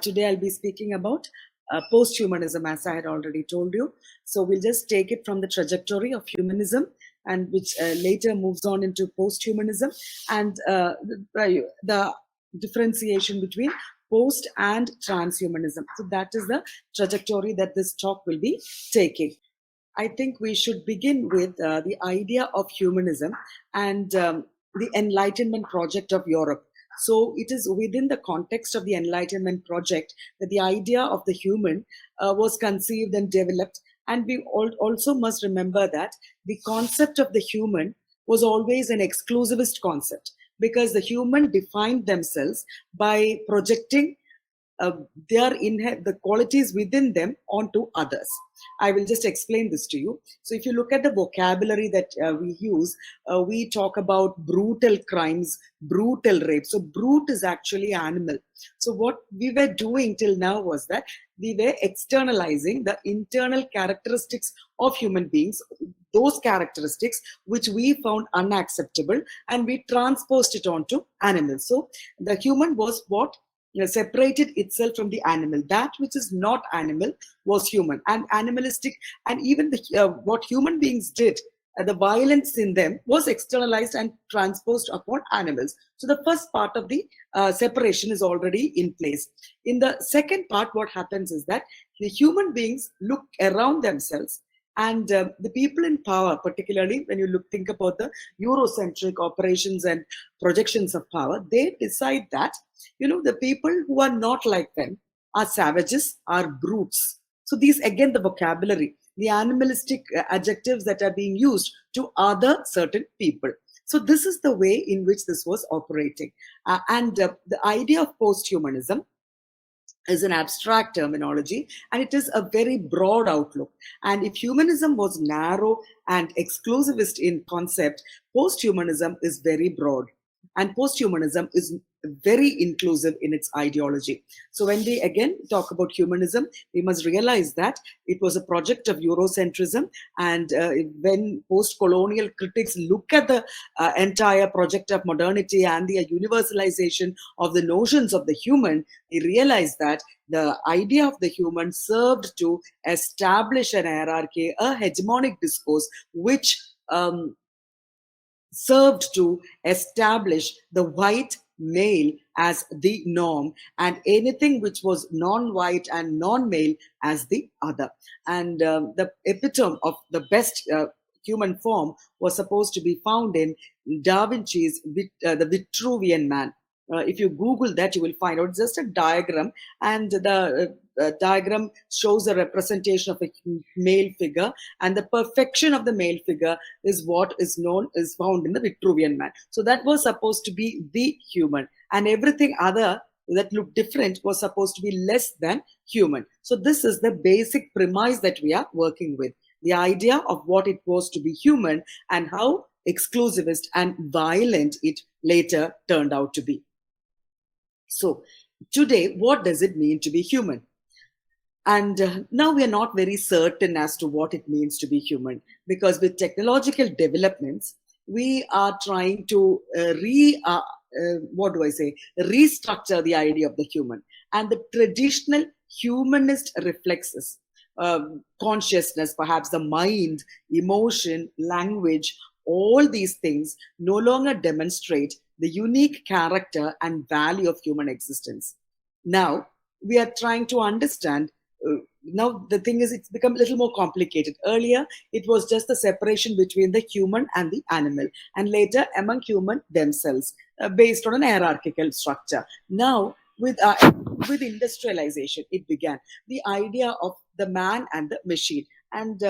Today I'll be speaking about post-humanism, as I had already told you. So we'll just take it from the trajectory of humanism, and which later moves on into post-humanism, and the differentiation between post and transhumanism. So that is the trajectory that this talk will be taking. I think we should begin with the idea of humanism and the Enlightenment project of Europe. So it is within the context of the Enlightenment project that the idea of the human was conceived and developed. And we also must remember that the concept of the human was always an exclusivist concept, because the human defined themselves by projecting the qualities within them onto others. I will just explain this to you. So if you look at the vocabulary that we use, we talk about brutal crimes, brutal rape. So brute is actually animal. So what we were doing till now was that we were externalizing the internal characteristics of human beings, those characteristics which we found unacceptable, and we transposed it onto animals. So the human was what separated itself from the animal. That which is not animal was human and animalistic, and even what human beings did, the violence in them was externalized and transposed upon animals. So the first part of the separation is already in place. In the second part, what happens is that the human beings look around themselves, and the people in power, particularly when you think about the Eurocentric operations and projections of power, they decide that, the people who are not like them are savages, are brutes. So these, again, the vocabulary, the animalistic adjectives that are being used to other certain people. So this is the way in which this was operating. And the idea of post-humanism is an abstract terminology, and it is a very broad outlook. And if humanism was narrow and exclusivist in concept, post-humanism is very broad, and post-humanism is very inclusive in its ideology. So when we again talk about humanism, we must realize that it was a project of Eurocentrism, and when post-colonial critics look at the entire project of modernity and the universalization of the notions of the human, they realize that the idea of the human served to establish an hierarchy, a hegemonic discourse, which served to establish the white male as the norm, and anything which was non-white and non-male as the other. And the epitome of the best human form was supposed to be found in Da Vinci's the Vitruvian Man. If you Google that, you will find out it's just a diagram, and the diagram shows a representation of a male figure, and the perfection of the male figure is what is found in the Vitruvian Man. So that was supposed to be the human, and everything other that looked different was supposed to be less than human. So this is the basic premise that we are working with, the idea of what it was to be human and how exclusivist and violent it later turned out to be. So today, what does it mean to be human? And now we are not very certain as to what it means to be human, because with technological developments, we are trying to restructure the idea of the human. And the traditional humanist reflexes, consciousness, perhaps the mind, emotion, language, all these things no longer demonstrate the unique character and value of human existence. Now, we are trying to understand. Now, the thing is, it's become a little more complicated. Earlier, it was just the separation between the human and the animal, and later among human themselves, based on an hierarchical structure. Now, with industrialization, it began the idea of the man and the machine. And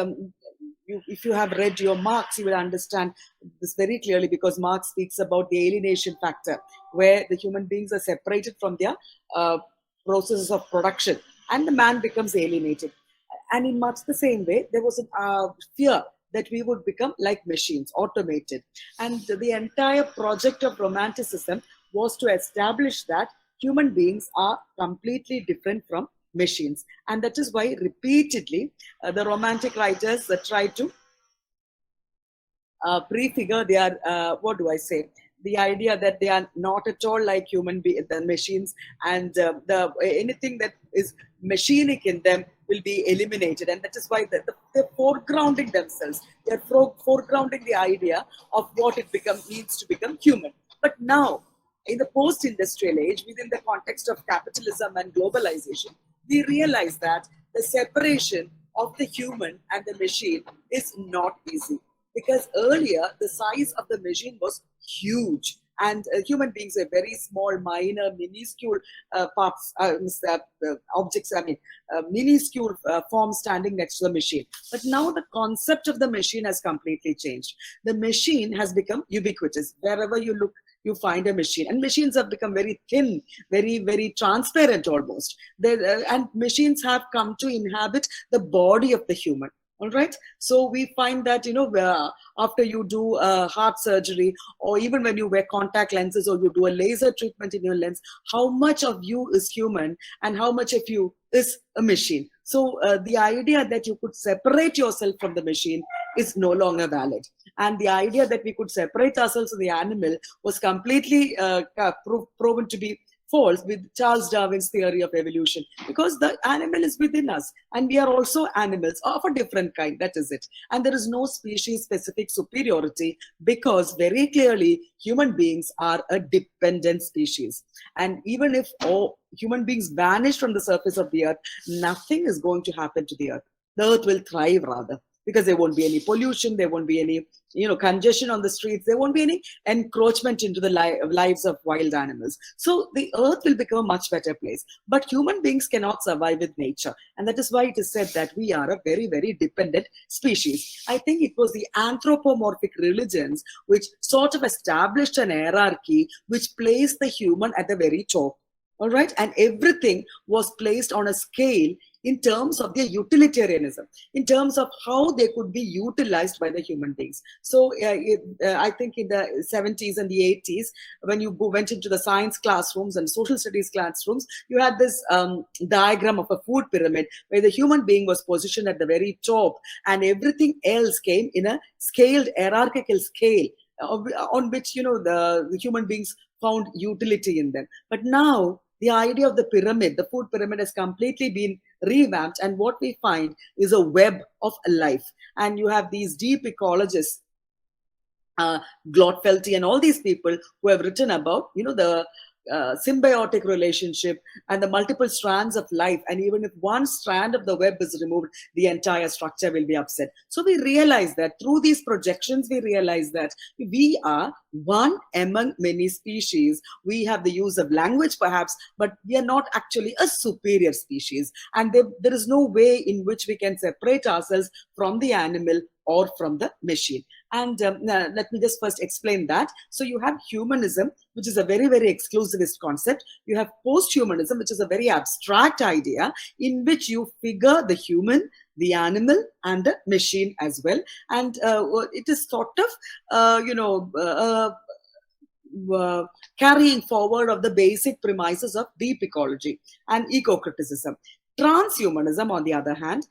if you have read your Marx, you will understand this very clearly, because Marx speaks about the alienation factor, where the human beings are separated from their processes of production, and the man becomes alienated. And in much the same way, there was a fear that we would become like machines, automated. And the entire project of Romanticism was to establish that human beings are completely different from machines. And that is why repeatedly the Romantic writers try to prefigure their, the idea that they are not at all like the machines, and anything that is machinic in them will be eliminated, and that is why they're foregrounding themselves. They're foregrounding the idea of what it means to become human. But now, in the post-industrial age, within the context of capitalism and globalization, we realize that the separation of the human and the machine is not easy, because earlier the size of the machine was huge, and human beings were very small, minor, minuscule parts, objects, minuscule forms standing next to the machine. But now the concept of the machine has completely changed. The machine has become ubiquitous. Wherever you look, you find a machine, and machines have become very thin, very, very transparent almost. And machines have come to inhabit the body of the human. All right. So we find that, after you do heart surgery, or even when you wear contact lenses, or you do a laser treatment in your lens, how much of you is human and how much of you is a machine. So the idea that you could separate yourself from the machine is no longer valid. And the idea that we could separate ourselves from the animal was completely proven to be false with Charles Darwin's theory of evolution, because the animal is within us and we are also animals of a different kind. That is it. And there is no species specific superiority, because very clearly human beings are a dependent species. And even if all human beings vanish from the surface of the earth, nothing is going to happen to the earth. The earth will thrive rather, because there won't be any pollution, there won't be any congestion on the streets, there won't be any encroachment into the lives of wild animals. So the earth will become a much better place. But human beings cannot survive with nature, and that is why it is said that we are a very, very dependent species. I think it was the anthropomorphic religions which sort of established an hierarchy which placed the human at the very top. All right, and everything was placed on a scale in terms of their utilitarianism, in terms of how they could be utilized by the human beings. So I think in the 70s and the 80s, when you went into the science classrooms and social studies classrooms, you had this diagram of a food pyramid where the human being was positioned at the very top, and everything else came in a scaled, hierarchical scale on which the human beings found utility in them. But now the idea of the pyramid, the food pyramid, has completely been revamped, and what we find is a web of life. And you have these deep ecologists, Glotfelty and all these people who have written about the symbiotic relationship and the multiple strands of life, and even if one strand of the web is removed, the entire structure will be upset. So we realize that through these projections, we realize that we are one among many species. We have the use of language perhaps, but we are not actually a superior species, and there is no way in which we can separate ourselves from the animal or from the machine. And let me just first explain that. So you have humanism, which is a very, very exclusivist concept. You have post-humanism, which is a very abstract idea in which you figure the human, the animal, and the machine as well. And it is sort of, carrying forward of the basic premises of deep ecology and eco-criticism. Transhumanism, on the other hand,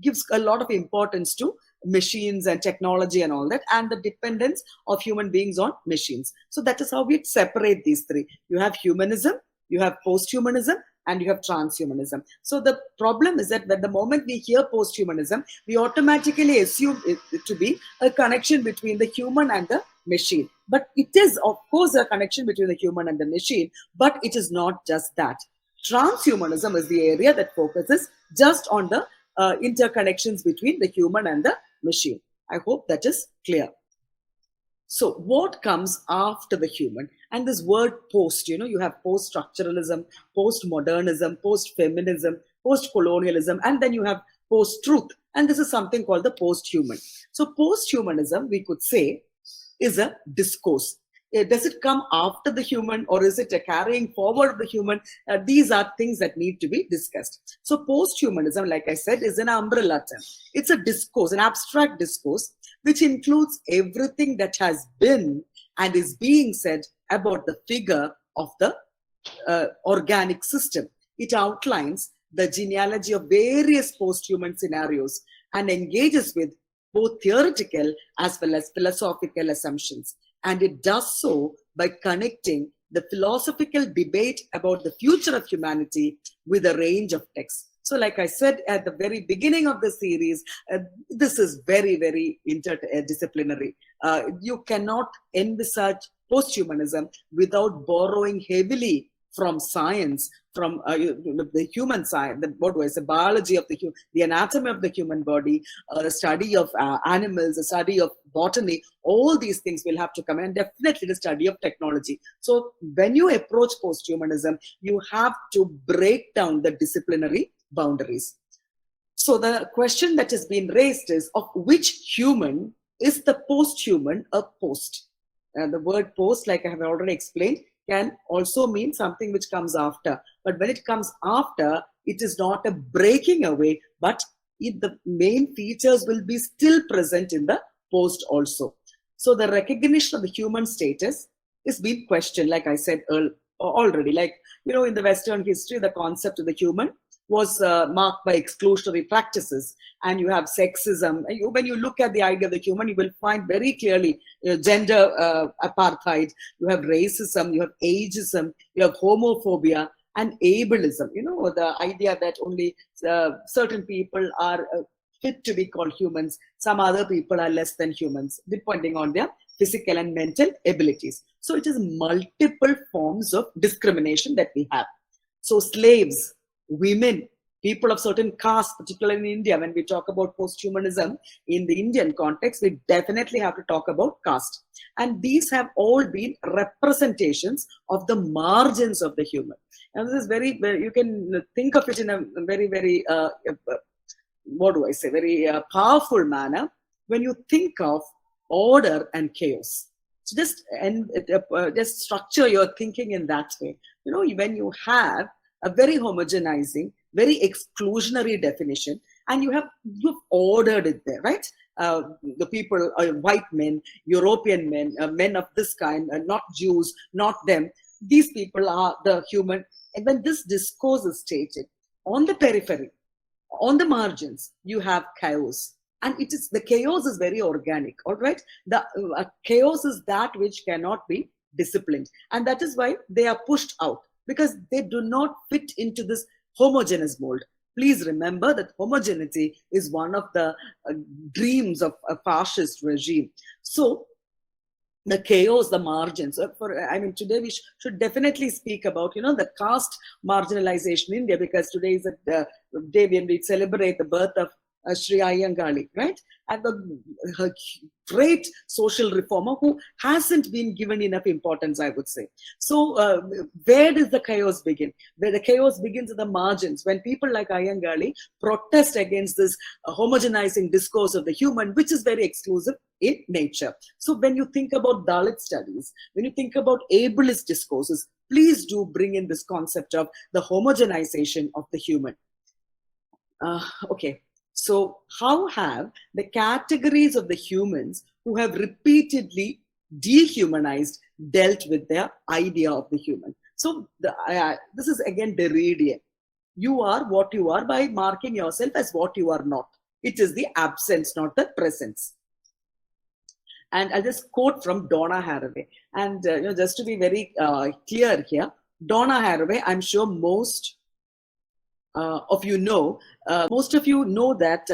gives a lot of importance to machines and technology and all that, and the dependence of human beings on machines. So that is how we separate these three. You have humanism, you have post-humanism, and you have transhumanism. So the problem is that the moment we hear post-humanism, we automatically assume it to be a connection between the human and the machine. But it is, of course, a connection between the human and the machine, but it is not just that. Transhumanism is the area that focuses just on the interconnections between the human and the machine. I hope that is clear. So what comes after the human? And this word post, you have post-structuralism, post-modernism, post-feminism, post-colonialism, and then you have post-truth. And this is something called the post-human. So post-humanism, we could say, is a discourse. Does it come after the human, or is it a carrying forward of the human? These are things that need to be discussed. So post-humanism, like I said, is an umbrella term. It's a discourse, an abstract discourse, which includes everything that has been and is being said about the figure of the organic system. It outlines the genealogy of various post-human scenarios and engages with both theoretical as well as philosophical assumptions. And it does so by connecting the philosophical debate about the future of humanity with a range of texts. So like I said at the very beginning of the series, this is very, very interdisciplinary. You cannot envisage post-humanism without borrowing heavily from science, from the human science, the biology of the anatomy of the human body, the study of animals, the study of botany. All these things will have to come, and definitely the study of technology. So when you approach post-humanism, you have to break down the disciplinary boundaries. So the question that has been raised is, of which human is the post-human a post? And the word post, like I have already explained, can also mean something which comes after. But when it comes after, it is not a breaking away, but the main features will be still present in the post also. So the recognition of the human status is being questioned, like I said already. Like, in the Western history, the concept of the human was marked by exclusionary practices, and you have sexism. When you look at the idea of the human, you will find very clearly gender apartheid, you have racism, you have ageism, you have homophobia and ableism. The idea that only certain people are fit to be called humans, some other people are less than humans, depending on their physical and mental abilities. So it is multiple forms of discrimination that we have. So slaves, women, people of certain castes, particularly in India, when we talk about post-humanism in the Indian context, we definitely have to talk about caste. And these have all been representations of the margins of the human. And this is you can think of it in a very, very, very powerful manner when you think of order and chaos. So just structure your thinking in that way. When you have a very homogenizing, very exclusionary definition, and you've ordered it there, right? The people are white men, European men, men of this kind, not Jews, not them. These people are the human. And when this discourse is stated, on the periphery, on the margins, you have chaos. And the chaos is very organic, all right? The chaos is that which cannot be disciplined. And that is why they are pushed out, because they do not fit into this homogeneous mold. Please remember that homogeneity is one of the dreams of a fascist regime. So the chaos, the margins. Today we should definitely speak about, the caste marginalization in India, because today is the day when we celebrate the birth of Sri Iyengar, right? And her great social reformer who hasn't been given enough importance, I would say. So where does the chaos begin? Where the chaos begins at the margins, when people like Iyengar protest against this homogenizing discourse of the human, which is very exclusive in nature. So when you think about Dalit studies, when you think about ableist discourses, please do bring in this concept of the homogenization of the human. Okay. So how have the categories of the humans who have repeatedly dehumanized dealt with their idea of the human? So this is again Derridian. You are what you are by marking yourself as what you are not. It is the absence, not the presence. And I'll just quote from Donna Haraway. And just to be very clear here, Donna Haraway, I'm sure most of you know, that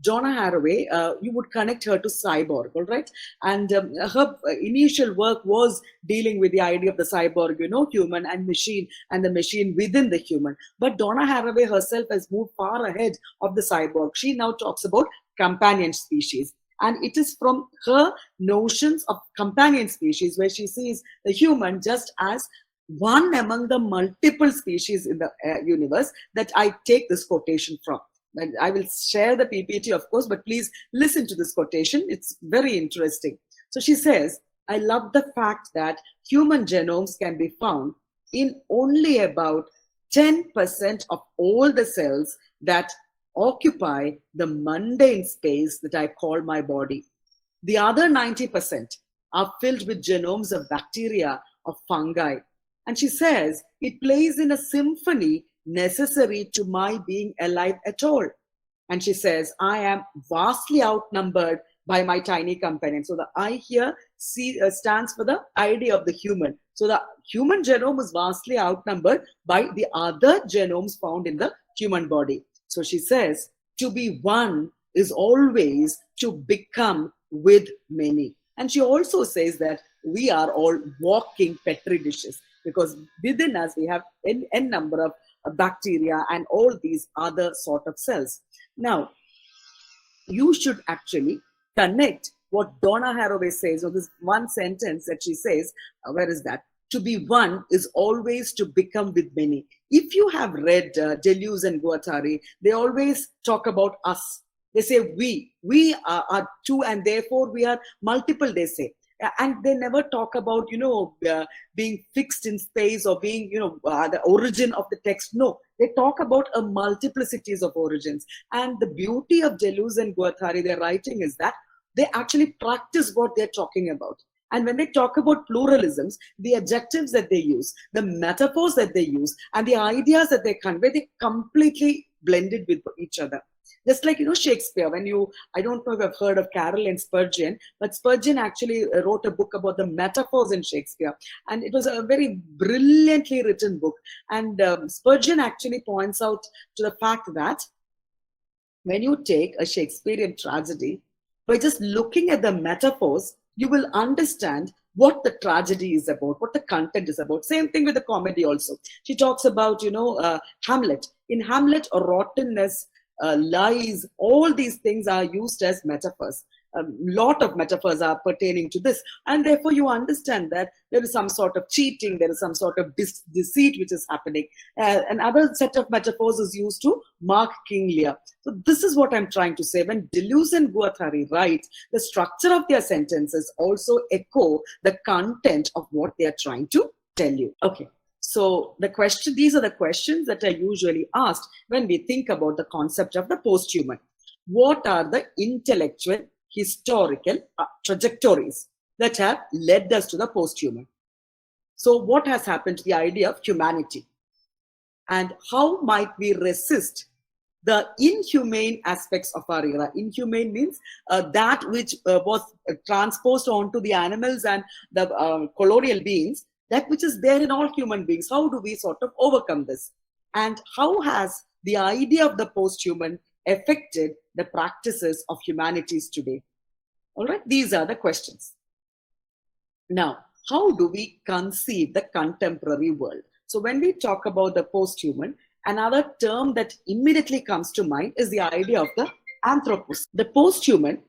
Donna Haraway, you would connect her to cyborg, all right? And her initial work was dealing with the idea of the cyborg, human and machine, and the machine within the human. But Donna Haraway herself has moved far ahead of the cyborg. She now talks about companion species. And it is from her notions of companion species where she sees the human just as one among the multiple species in the universe that I take this quotation from. And I will share the PPT, of course, but please listen to this quotation. It's very interesting. So she says, I love the fact that human genomes can be found in only about 10% of all the cells that occupy the mundane space that I call my body. The other 90% are filled with genomes of bacteria, of fungi. And she says, it plays in a symphony necessary to my being alive at all. And she says, I am vastly outnumbered by my tiny companion. So the I here stands for the idea of the human. So the human genome is vastly outnumbered by the other genomes found in the human body. So she says, to be one is always to become with many. And she also says that we are all walking petri dishes, because within us we have n number of bacteria and all these other sort of cells. Now, you should actually connect what Donna Haraway says, or this one sentence that she says, where is that? To be one is always to become with many. If you have read Deleuze and Guattari, they always talk about us. They say we are two, and therefore we are multiple, they say. And they never talk about, being fixed in space or being, the origin of the text. No, they talk about a multiplicities of origins. And the beauty of Deleuze and Guattari, their writing, is that they actually practice what they're talking about. And when they talk about pluralisms, the adjectives that they use, the metaphors that they use, and the ideas that they convey, they completely blended with each other. Just like, Shakespeare, I don't know if you've heard of Carroll and Spurgeon, but Spurgeon actually wrote a book about the metaphors in Shakespeare. And it was a very brilliantly written book. And Spurgeon actually points out to the fact that when you take a Shakespearean tragedy, by just looking at the metaphors, you will understand what the tragedy is about, what the content is about. Same thing with the comedy also. She talks about, Hamlet. In Hamlet, rottenness, lies, all these things are used as metaphors. A lot of metaphors are pertaining to this, and therefore you understand that there is some sort of cheating, there is some sort of deceit which is happening. Another set of metaphors is used to mark King Lear. So this is what I'm trying to say. When Deleuze and Guattari write, the structure of their sentences also echo the content of what they are trying to tell you. Okay. So these are the questions that are usually asked when we think about the concept of the post-human. What are the intellectual, historical trajectories that have led us to the post-human? So what has happened to the idea of humanity? And how might we resist the inhumane aspects of our era? Inhumane means that which was transposed onto the animals and the colonial beings, that which is there in all human beings. How do we sort of overcome this? And how has the idea of the post-human affected the practices of humanities today? All right, these are the questions. Now, how do we conceive the contemporary world? So when we talk about the post-human, another term that immediately comes to mind is the idea of the anthropocene. The post-human,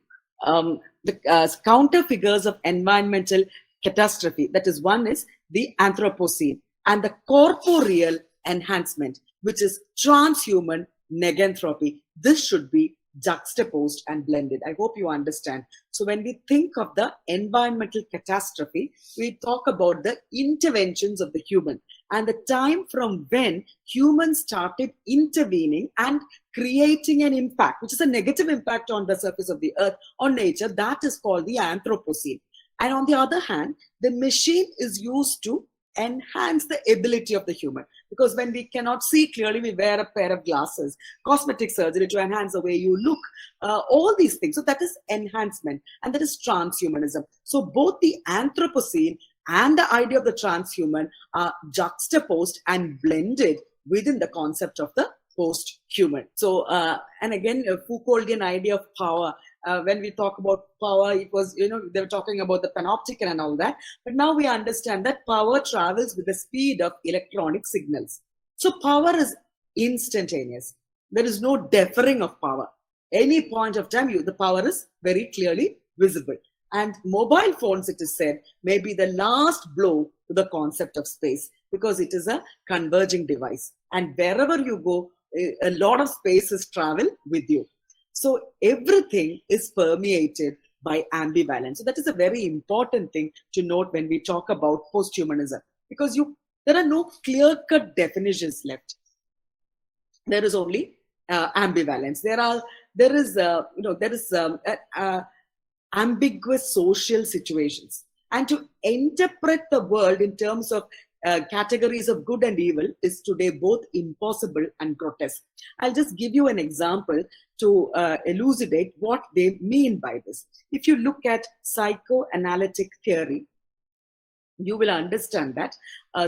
the counter figures of environmental catastrophe. That is, one is the Anthropocene, and the corporeal enhancement, which is transhuman neganthropy. This should be juxtaposed and blended. I hope you understand. So when we think of the environmental catastrophe, we talk about the interventions of the human and the time from when humans started intervening and creating an impact, which is a negative impact on the surface of the earth, on nature. That is called the Anthropocene. And on the other hand, the machine is used to enhance the ability of the human. Because when we cannot see clearly, we wear a pair of glasses, cosmetic surgery to enhance the way you look, all these things. So that is enhancement, and that is transhumanism. So both the Anthropocene and the idea of the transhuman are juxtaposed and blended within the concept of the post-human. So, and again, a Foucauldian idea of power. When we talk about power, it was, they were talking about the panopticon and all that. But now we understand that power travels with the speed of electronic signals. So power is instantaneous. There is no deferring of power. Any point of time, the power is very clearly visible. And mobile phones, it is said, may be the last blow to the concept of space, because it is a converging device. And wherever you go, a lot of spaces travel with you. So everything is permeated by ambivalence. So that is a very important thing to note when we talk about post-humanism, because there are no clear-cut definitions left. There is only ambivalence. There is ambiguous social situations. And to interpret the world in terms of categories of good and evil is today both impossible and grotesque. I'll just give you an example to elucidate what they mean by this. If you look at psychoanalytic theory, you will understand that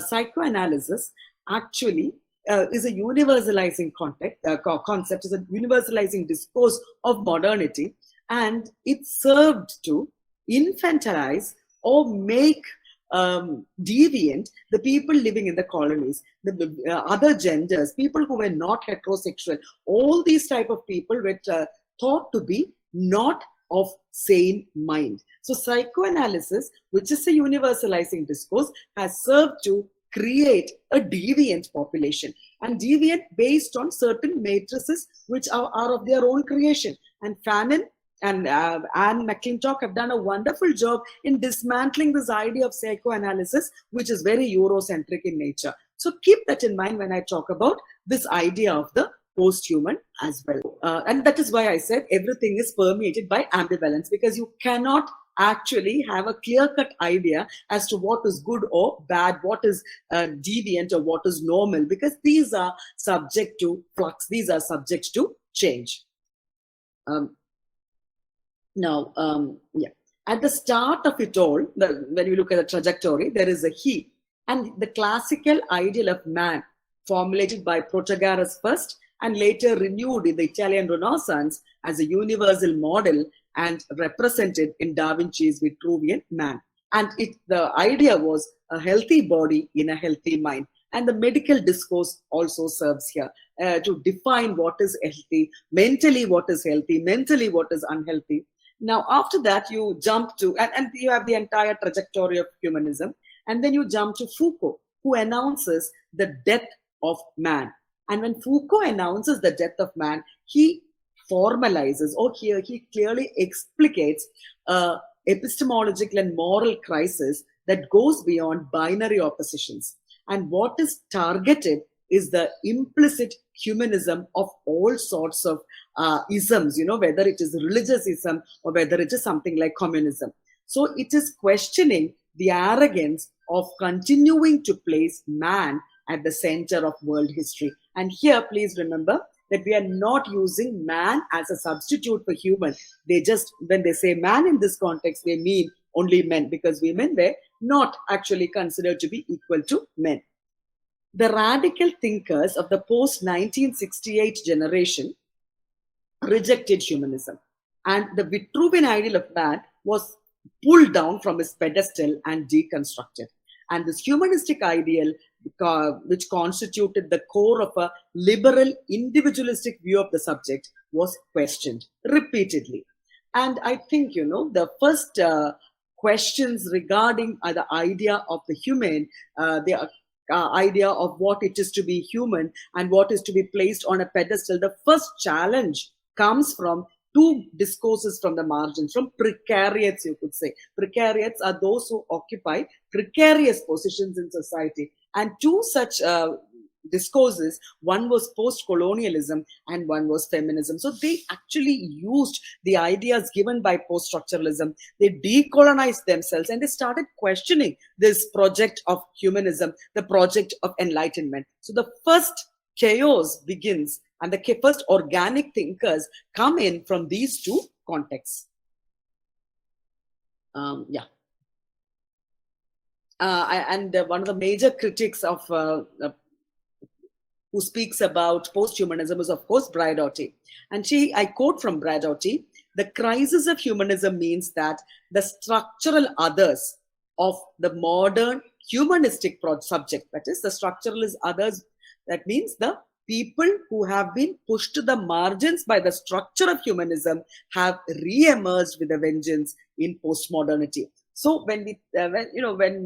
psychoanalysis actually is a universalizing concept, is a universalizing discourse of modernity, and it served to infantilize or make deviant the people living in the colonies, the other genders, people who were not heterosexual. All these type of people were thought to be not of sane mind. So psychoanalysis, which is a universalizing discourse, has served to create a deviant population, and deviant based on certain matrices which are of their own creation. And Fanon and Anne McClintock have done a wonderful job in dismantling this idea of psychoanalysis, which is very Eurocentric in nature. So keep that in mind when I talk about this idea of the post-human as well. And that is why I said everything is permeated by ambivalence, because you cannot actually have a clear-cut idea as to what is good or bad, what is deviant or what is normal, because these are subject to flux, these are subject to change. At the start of it all, when you look at the trajectory, there is a he. And the classical ideal of man, formulated by Protagoras first and later renewed in the Italian Renaissance as a universal model and represented in Da Vinci's Vitruvian Man. And the idea was a healthy body in a healthy mind. And the medical discourse also serves here to define what is healthy, mentally what is healthy, mentally what is unhealthy. Now, after that, you jump to, and you have the entire trajectory of humanism, and then you jump to Foucault, who announces the death of man. And when Foucault announces the death of man, he formalizes, or he clearly explicates epistemological and moral crisis that goes beyond binary oppositions. And what is targeted is the implicit humanism of all sorts of isms, whether it is religious ism or whether it is something like communism. So it is questioning the arrogance of continuing to place man at the center of world history. And here, please remember that we are not using man as a substitute for human. When they say man in this context, they mean only men, because women were not actually considered to be equal to men. The radical thinkers of the post-1968 generation rejected humanism, and the Vitruvian ideal of man was pulled down from its pedestal and deconstructed. And this humanistic ideal, which constituted the core of a liberal individualistic view of the subject, was questioned repeatedly. And I think, the first questions regarding the idea of the human, the idea of what it is to be human and what is to be placed on a pedestal, the first challenge comes from two discourses from the margins, from precariats, you could say. Precariats are those who occupy precarious positions in society. And two such discourses, one was post-colonialism and one was feminism. So they actually used the ideas given by post-structuralism. They decolonized themselves and they started questioning this project of humanism, the project of enlightenment. So the first chaos begins, and the first organic thinkers come in from these two contexts. And one of the major critics of who speaks about post-humanism is, of course, Bradotti. And I quote from Bradotti, "The crisis of humanism means that the structural others of the modern humanistic subject, that is, the structuralist others, that means the people who have been pushed to the margins by the structure of humanism, have re-emerged with a vengeance in postmodernity." So when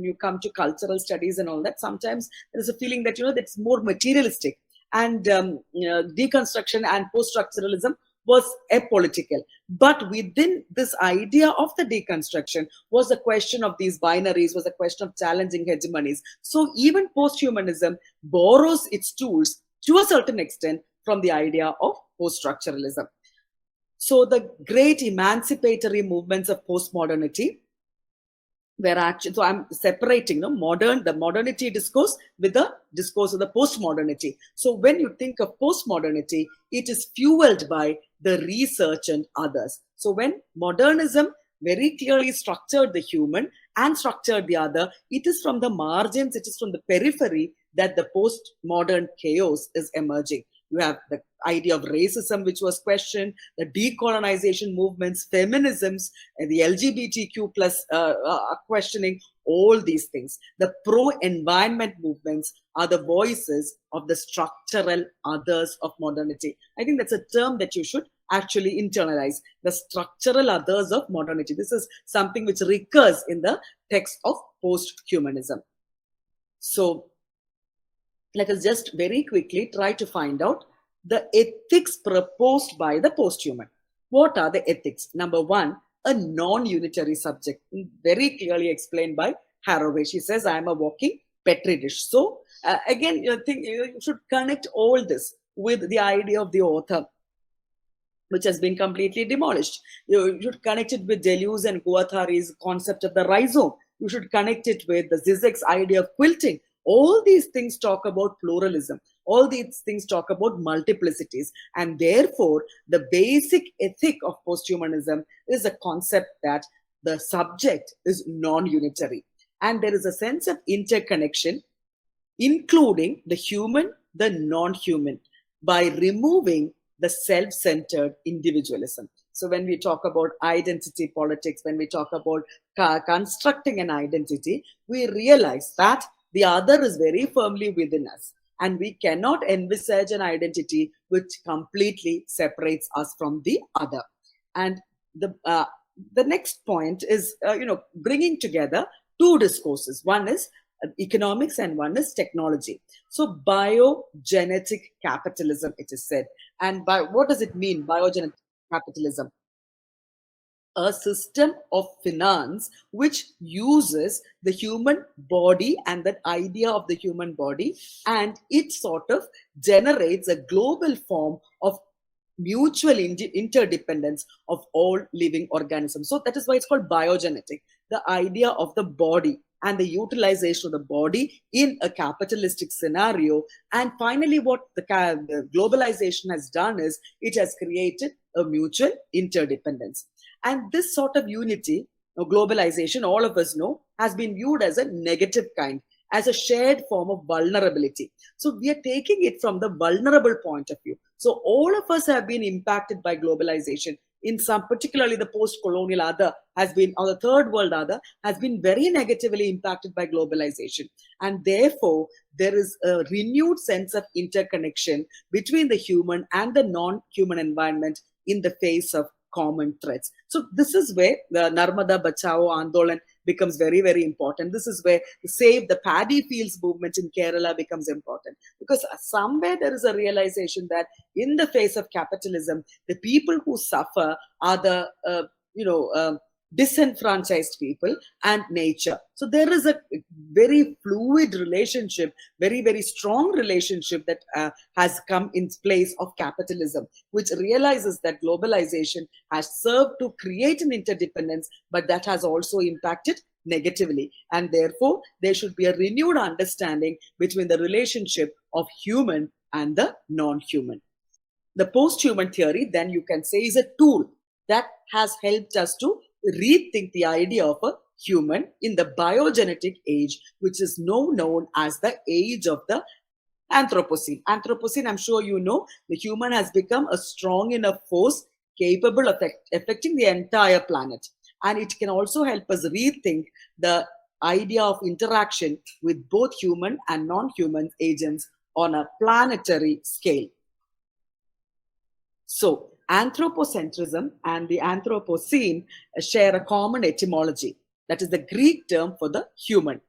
you come to cultural studies and all that, sometimes there's a feeling that, that's more materialistic, and deconstruction and post-structuralism was apolitical. But within this idea of the deconstruction was a question of these binaries, was a question of challenging hegemonies. So even post-humanism borrows its tools to a certain extent from the idea of post-structuralism. So the great emancipatory movements of postmodernity where actually, so I'm separating the modernity discourse with the discourse of the post-modernity. So when you think of post-modernity, it is fueled by the research and others. So when modernism very clearly structured the human and structured the other, it is from the margins, it is from the periphery that the post-modern chaos is emerging. You have the idea of racism, which was questioned, the decolonization movements, feminisms, and the LGBTQ plus questioning all these things. The pro-environment movements are the voices of the structural others of modernity. I think that's a term that you should actually internalize, the structural others of modernity. This is something which recurs in the text of post-humanism. So let us just very quickly try to find out the ethics proposed by the post-human. What are the ethics? Number one, a non-unitary subject, very clearly explained by Haraway. She says, I am a walking petri dish. So again, you should connect all this with the idea of the author, which has been completely demolished. You should connect it with Deleuze and Guattari's concept of the rhizome. You should connect it with the Zizek's idea of quilting. All these things talk about pluralism. All these things talk about multiplicities. And therefore, the basic ethic of posthumanism is a concept that the subject is non-unitary. And there is a sense of interconnection, including the human, the non-human, by removing the self-centered individualism. So when we talk about identity politics, when we talk about constructing an identity, we realize that the other is very firmly within us. And we cannot envisage an identity which completely separates us from the other. And the next point is, bringing together two discourses. One is economics and one is technology. So biogenetic capitalism, it is said. And by what does it mean, biogenetic capitalism? A system of finance which uses the human body and that idea of the human body, and it sort of generates a global form of mutual interdependence of all living organisms. So that is why it's called biogenetic, the idea of the body and the utilization of the body in a capitalistic scenario. And finally, what the globalization has done is it has created a mutual interdependence. And this sort of unity, globalization, all of us know, has been viewed as a negative kind, as a shared form of vulnerability. So we are taking it from the vulnerable point of view. So all of us have been impacted by globalization. In some, particularly the post-colonial other has been, or the third world other, has been very negatively impacted by globalization. And therefore, there is a renewed sense of interconnection between the human and the non-human environment in the face of common threats. So this is where the Narmada Bachao Andolan becomes very, very important. This is where the Save the Paddy Fields movement in Kerala becomes important, because somewhere there is a realization that in the face of capitalism, the people who suffer are the disenfranchised people and nature. So there is a very fluid relationship, very, very strong relationship that has come in place of capitalism, which realizes that globalization has served to create an interdependence, but that has also impacted negatively. And therefore, there should be a renewed understanding between the relationship of human and the non-human. The post-human theory, then you can say, is a tool that has helped us to rethink the idea of a human in the biogenetic age, which is now known as the age of the Anthropocene. Anthropocene, I'm sure you know, the human has become a strong enough force capable of affecting the entire planet. And it can also help us rethink the idea of interaction with both human and non-human agents on a planetary scale. So, anthropocentrism and the Anthropocene share a common etymology. That is the Greek term for the human.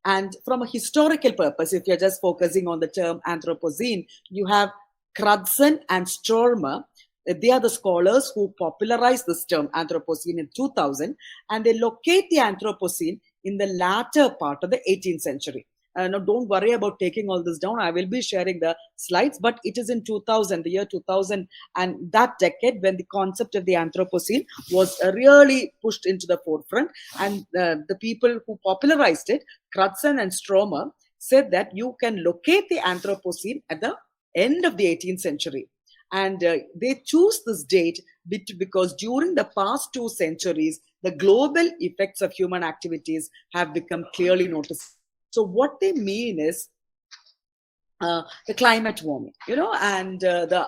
And from a historical purpose, if you're just focusing on the term Anthropocene, you have Crutzen and Stormer. They are the scholars who popularized this term Anthropocene in 2000, and they locate the Anthropocene in the latter part of the 18th century. No, don't worry about taking all this down. I will be sharing the slides, but it is in 2000, the year 2000, and that decade when the concept of the Anthropocene was really pushed into the forefront. And the people who popularized it, Crutzen and Stromer, said that you can locate the Anthropocene at the end of the 18th century. And they choose this date because during the past 2 centuries, the global effects of human activities have become clearly noticed. So what they mean is the climate warming, and the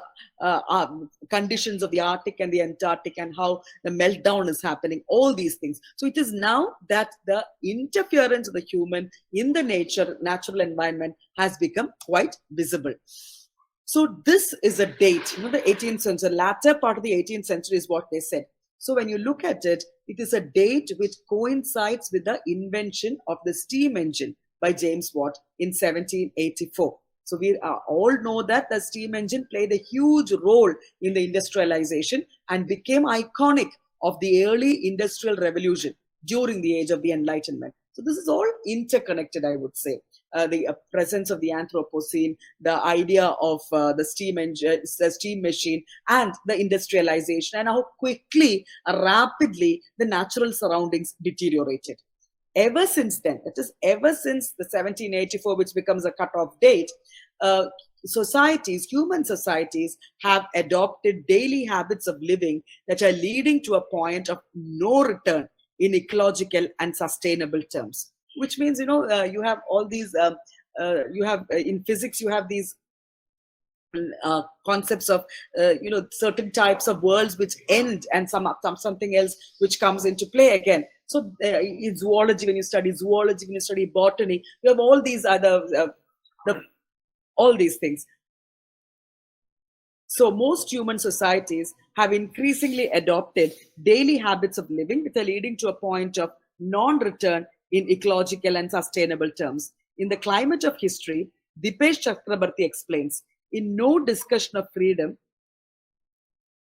conditions of the Arctic and the Antarctic, and how the meltdown is happening, all these things. So it is now that the interference of the human in the natural environment has become quite visible. So this is a date, the 18th century, latter part of the 18th century is what they said. So when you look at it, it is a date which coincides with the invention of the steam engine by James Watt in 1784. So we all know that the steam engine played a huge role in the industrialization and became iconic of the early industrial revolution during the age of the Enlightenment. So this is all interconnected, I would say. The presence of the Anthropocene, the idea of the steam engine, the steam machine, and the industrialization, and how quickly, rapidly, the natural surroundings deteriorated. Ever since then, that is, ever since the 1784, which becomes a cutoff date, human societies have adopted daily habits of living that are leading to a point of no return in ecological and sustainable terms. Which means, you have all these, in physics, you have these concepts of, certain types of worlds which end, and something else which comes into play again. So in zoology, when you study zoology, when you study botany, you have all these other, all these things. So most human societies have increasingly adopted daily habits of living which are leading to a point of non-return in ecological and sustainable terms. In The Climate of History, Dipesh Chakrabarty explains, in no discussion of freedom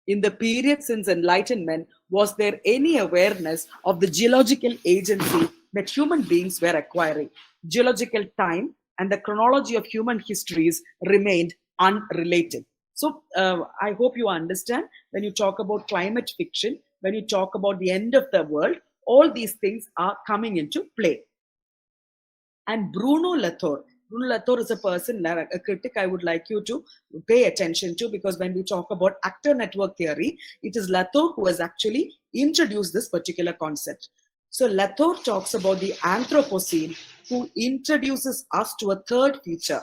in the period since Enlightenment was there any awareness of the geological agency that human beings were acquiring. Geological time and the chronology of human histories remained unrelated. So I hope you understand, when you talk about climate fiction, when you talk about the end of the world, all these things are coming into play. And Bruno Latour is a person, a critic I would like you to pay attention to, because when we talk about actor network theory, it is Latour who has actually introduced this particular concept. So Latour talks about the Anthropocene, who introduces us to a third feature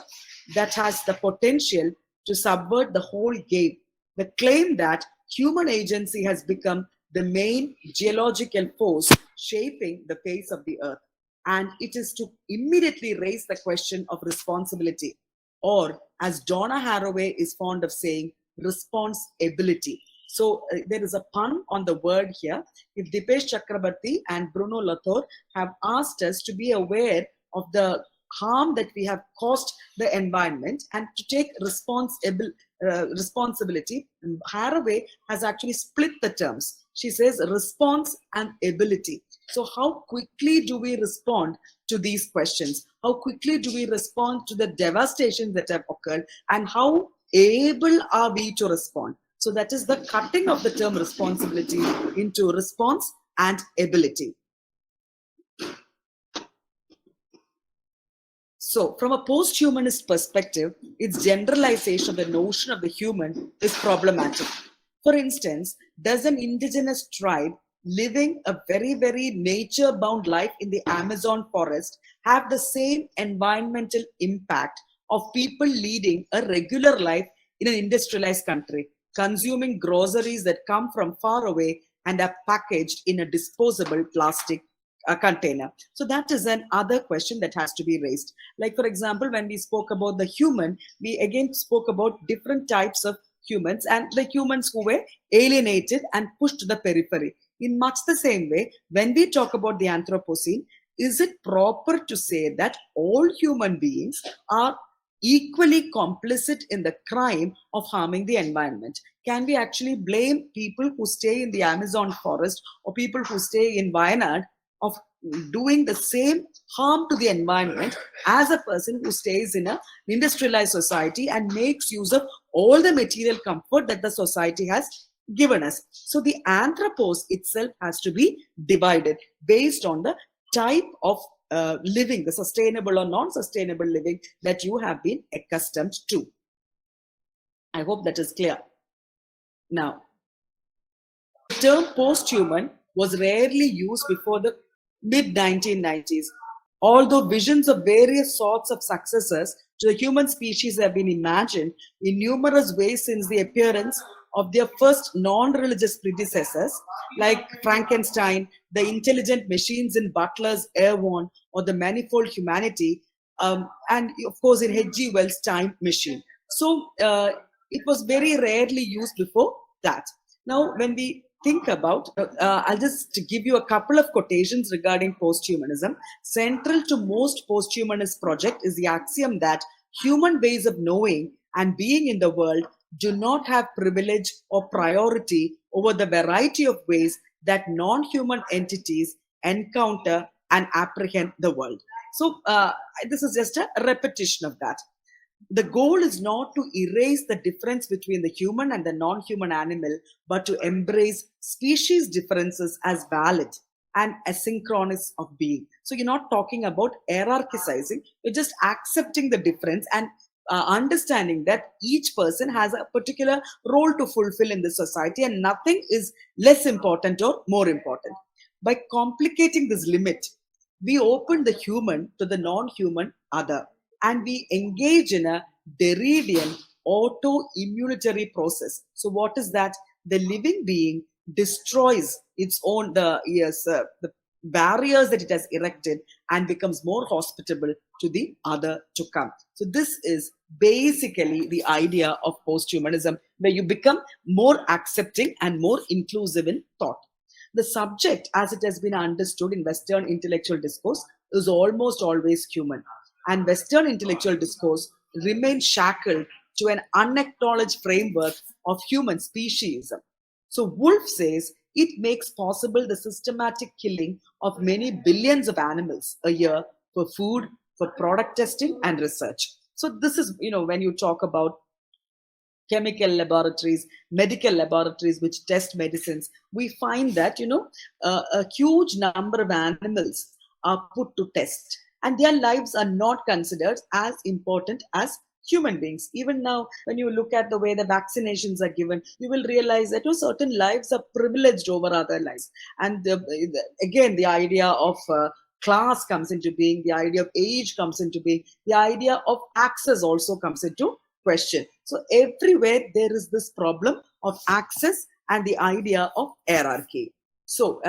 that has the potential to subvert the whole game. The claim that human agency has become the main geological force shaping the face of the earth. And it is to immediately raise the question of responsibility, or as Donna Haraway is fond of saying, responsibility. So there is a pun on the word here. If Dipesh Chakrabarty and Bruno Latour have asked us to be aware of the harm that we have caused the environment and to take responsibility, Haraway has actually split the terms. She says response and ability. So how quickly do we respond to these questions? How quickly do we respond to the devastations that have occurred? And how able are we to respond? So that is the cutting of the term responsibility into response and ability. So from a post-humanist perspective, its generalization of the notion of the human is problematic. For instance, does an indigenous tribe living a very, very nature-bound life in the Amazon forest have the same environmental impact of people leading a regular life in an industrialized country, consuming groceries that come from far away and are packaged in a disposable plastic container? So that is another question that has to be raised. Like, for example, when we spoke about the human, we again spoke about different types of humans and the humans who were alienated and pushed to the periphery. In much the same way, when we talk about the Anthropocene, is it proper to say that all human beings are equally complicit in the crime of harming the environment? Can we actually blame people who stay in the Amazon forest or people who stay in Wayanad of doing the same harm to the environment as a person who stays in an industrialized society and makes use of all the material comfort that the society has given us. So the anthropos itself has to be divided based on the type of living, the sustainable or non-sustainable living that you have been accustomed to. I hope that is clear. Now, the term post-human was rarely used before the mid-1990s, although visions of various sorts of successors to the human species have been imagined in numerous ways since the appearance of their first non-religious predecessors like Frankenstein, the intelligent machines in Butler's Airborne, or the manifold humanity, and of course in H.G. Wells' Time Machine. So it was very rarely used before that. Now, when we think about, I'll just give you a couple of quotations regarding post-humanism. Central to most post-humanist project is the axiom that human ways of knowing and being in the world do not have privilege or priority over the variety of ways that non-human entities encounter and apprehend the world. So this is just a repetition of that. The goal is not to erase the difference between the human and the non-human animal, but to embrace species differences as valid and asynchronous of being. So you're not talking about hierarchizing, you're just accepting the difference and understanding that each person has a particular role to fulfill in the society and nothing is less important or more important. By complicating this limit, we open the human to the non-human other, and we engage in a Derridian auto-immunitary process. So what is that? The living being destroys its own, the barriers that it has erected and becomes more hospitable to the other to come. So this is basically the idea of post-humanism, where you become more accepting and more inclusive in thought. The subject, as it has been understood in Western intellectual discourse, is almost always human. And Western intellectual discourse remains shackled to an unacknowledged framework of human speciesism. So Wolf says it makes possible the systematic killing of many billions of animals a year for food, for product testing and research. So this is, when you talk about chemical laboratories, medical laboratories which test medicines, we find that, a huge number of animals are put to test and their lives are not considered as important as human beings. Even now, when you look at the way the vaccinations are given, you will realize that certain lives are privileged over other lives. And again, the idea of class comes into being, the idea of age comes into being, the idea of access also comes into question. So everywhere there is this problem of access and the idea of hierarchy. So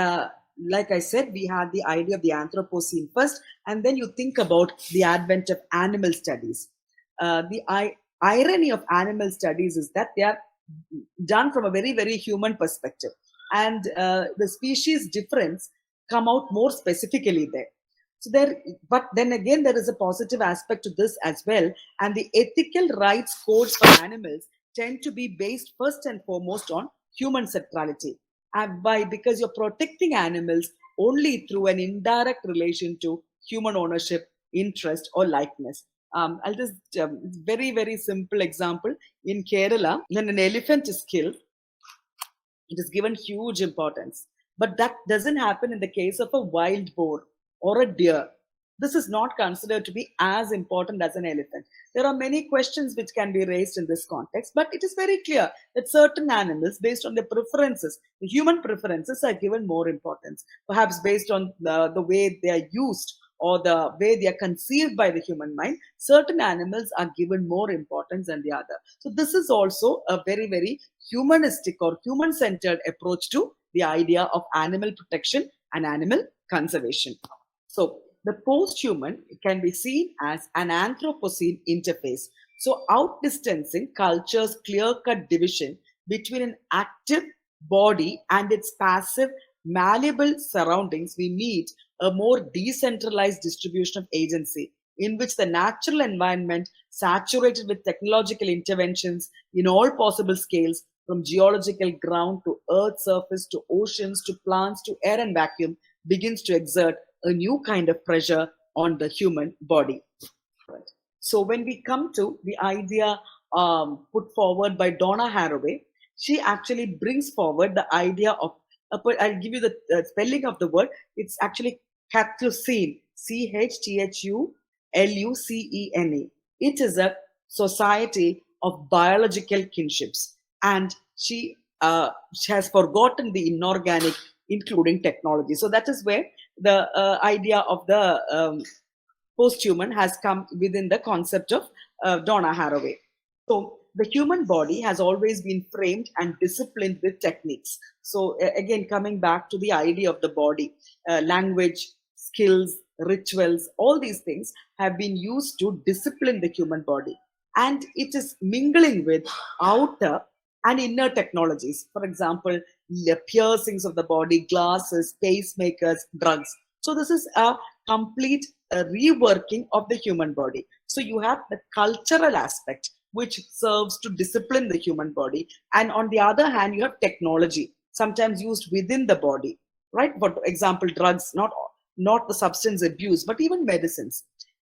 like I said, we had the idea of the Anthropocene first, and then you think about the advent of animal studies. The irony of animal studies is that they are done from a very, very human perspective, and the species difference come out more specifically there. So but then again, there is a positive aspect to this as well, and the ethical rights codes for animals tend to be based first and foremost on human centrality, and because you're protecting animals only through an indirect relation to human ownership, interest, or likeness. I'll just very, very simple example. In Kerala, when an elephant is killed, it is given huge importance. But that doesn't happen in the case of a wild boar or a deer. This is not considered to be as important as an elephant. There are many questions which can be raised in this context, but it is very clear that certain animals, based on their preferences, the human preferences, are given more importance, perhaps based on the way they are used or the way they are conceived by the human mind. Certain animals are given more importance than the other. So this is also a very, very humanistic or human-centered approach to the idea of animal protection and animal conservation. So the post-human can be seen as an Anthropocene interface. So outdistancing culture's clear-cut division between an active body and its passive, malleable surroundings, we meet a more decentralized distribution of agency in which the natural environment, saturated with technological interventions in all possible scales, from geological ground to earth surface to oceans to plants to air and vacuum, begins to exert a new kind of pressure on the human body. So when we come to the idea put forward by Donna Haraway, she actually brings forward the idea of, I'll give you the spelling of the word. It's actually Cathucene, Chthulucene. It is a society of biological kinships. And she has forgotten the inorganic, including technology. So that is where the idea of the post-human has come within the concept of Donna Haraway. So the human body has always been framed and disciplined with techniques. So again, coming back to the idea of the body, language, skills, rituals, all these things have been used to discipline the human body. And it is mingling with outer and inner technologies. For example, the piercings of the body, glasses, pacemakers, drugs. So this is a complete reworking of the human body. So you have the cultural aspect, which serves to discipline the human body. And on the other hand, you have technology, sometimes used within the body, right? For example, drugs, not the substance abuse, but even medicines.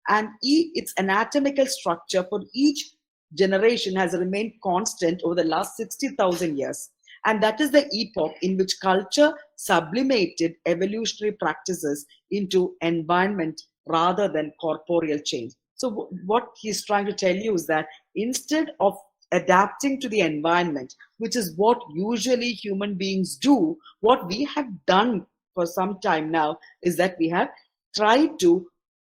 And its anatomical structure for each generation has remained constant over the last 60,000 years. And that is the epoch in which culture sublimated evolutionary practices into environment rather than corporeal change. So what he's trying to tell you is that instead of adapting to the environment, which is what usually human beings do, what we have done for some time now is that we have tried to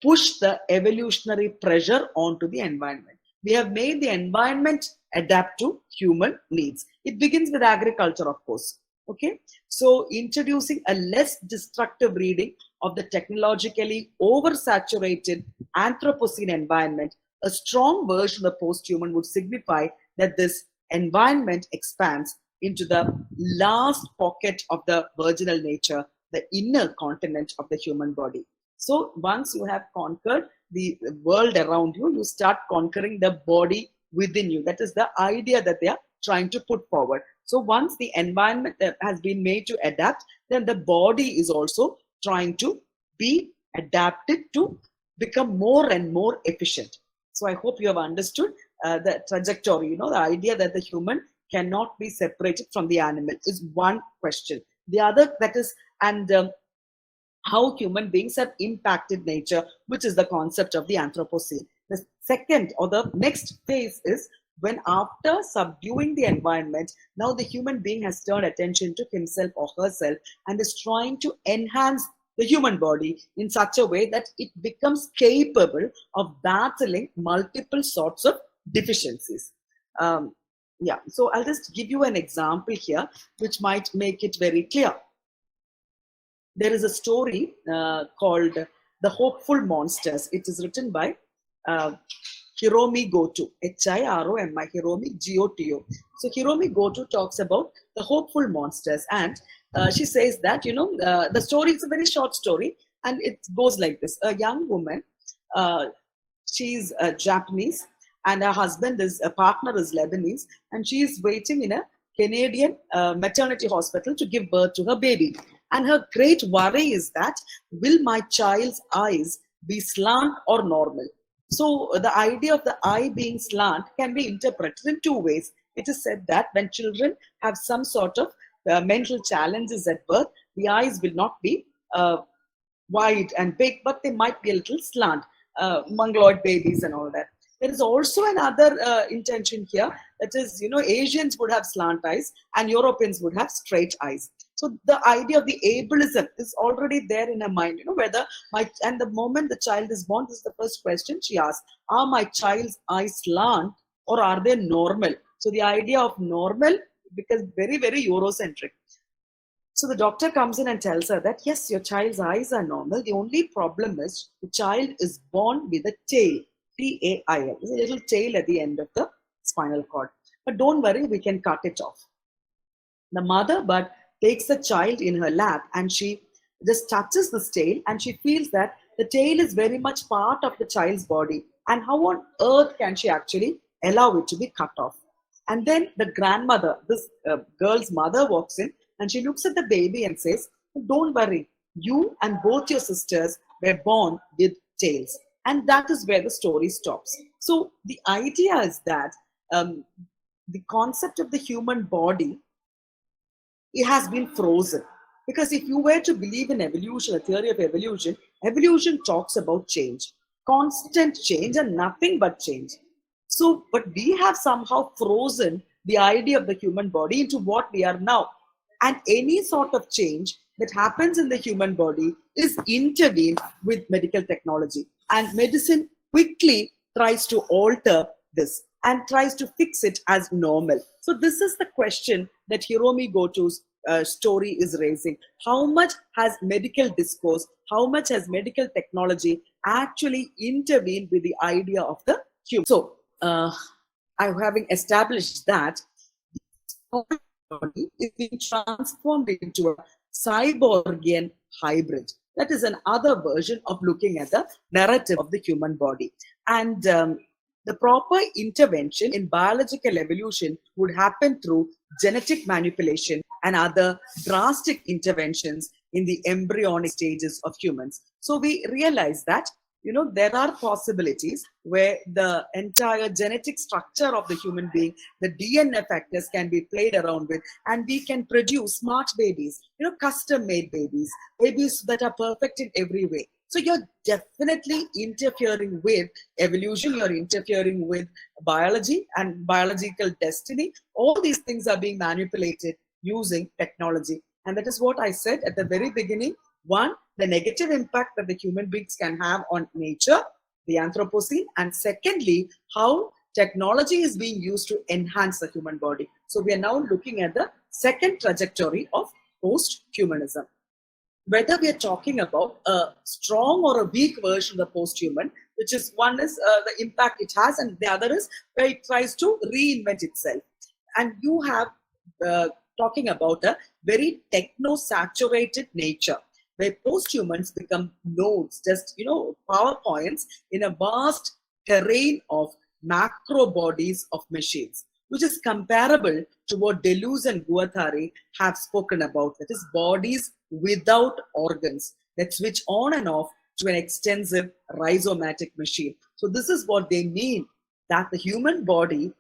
push the evolutionary pressure onto the environment. We have made the environment adapt to human needs. It begins with agriculture, of course. Okay, so introducing a less destructive reading of the technologically oversaturated Anthropocene environment, a strong version of the post-human would signify that this environment expands into the last pocket of the virginal nature, the inner continent of the human body. So once you have conquered the world around you, you start conquering the body within you. That is the idea that they are trying to put forward. So once the environment has been made to adapt, then the body is also trying to be adapted to become more and more efficient. So I hope you have understood the trajectory. The idea that the human cannot be separated from the animal is one question. The other, that is, and how human beings have impacted nature, which is the concept of the Anthropocene. The second or the next phase is when, after subduing the environment, now the human being has turned attention to himself or herself and is trying to enhance the human body in such a way that it becomes capable of battling multiple sorts of deficiencies. Yeah, so I'll just give you an example here, which might make it very clear. There is a story called The Hopeful Monsters. It is written by Hiromi Goto, Hiromi, Hiromi Goto. So Hiromi Goto talks about the hopeful monsters, and she says that, the story is a very short story, and it goes like this. A young woman, she's Japanese, and her partner is Lebanese, and she is waiting in a Canadian maternity hospital to give birth to her baby. And her great worry is that, will my child's eyes be slant or normal? So the idea of the eye being slant can be interpreted in two ways. It is said that when children have some sort of mental challenges at birth, the eyes will not be wide and big, but they might be a little slant, mongoloid babies and all that. There is also another intention here, that is, Asians would have slant eyes and Europeans would have straight eyes. So the idea of the ableism is already there in her mind, whether and the moment the child is born, this is the first question she asks: are my child's eyes slant or are they normal? So the idea of normal becomes very, very Eurocentric. So the doctor comes in and tells her that, yes, your child's eyes are normal. The only problem is the child is born with a tail, T-A-I-L. There's a little tail at the end of the spinal cord. But don't worry, we can cut it off. The mother takes the child in her lap and she just touches this tail, and she feels that the tail is very much part of the child's body. And how on earth can she actually allow it to be cut off? And then the grandmother, this girl's mother, walks in and she looks at the baby and says, don't worry, you and both your sisters were born with tales. And that is where the story stops. So the idea is that the concept of the human body, it has been frozen. Because if you were to believe in evolution, a theory of evolution, evolution talks about change, constant change, and nothing but change. So, but we have somehow frozen the idea of the human body into what we are now. And any sort of change that happens in the human body is intervened with medical technology. And medicine quickly tries to alter this and tries to fix it as normal. So this is the question that Hiromi Goto's story is raising. How much has medical discourse, how much has medical technology actually intervened with the idea of the human? So having established that, the body is being transformed into a cyborgian hybrid. That is another version of looking at the narrative of the human body. And the proper intervention in biological evolution would happen through genetic manipulation and other drastic interventions in the embryonic stages of humans. So we realize that, there are possibilities where the entire genetic structure of the human being, the DNA factors can be played around with, and we can produce smart babies, custom-made babies that are perfect in every way. So you're definitely interfering with evolution, you're interfering with biology and biological destiny. All these things are being manipulated using technology. And that is what I said at the very beginning. One, the negative impact that the human beings can have on nature, the Anthropocene, and secondly, how technology is being used to enhance the human body. So we are now looking at the second trajectory of post-humanism. Whether we are talking about a strong or a weak version of the post-human, which is one is the impact it has, and the other is where it tries to reinvent itself. And you have talking about a very techno-saturated nature, where post-humans become nodes, just, power points in a vast terrain of macro bodies of machines, which is comparable to what Deleuze and Guattari have spoken about, that is bodies without organs that switch on and off to an extensive rhizomatic machine. So this is what they mean, that the human body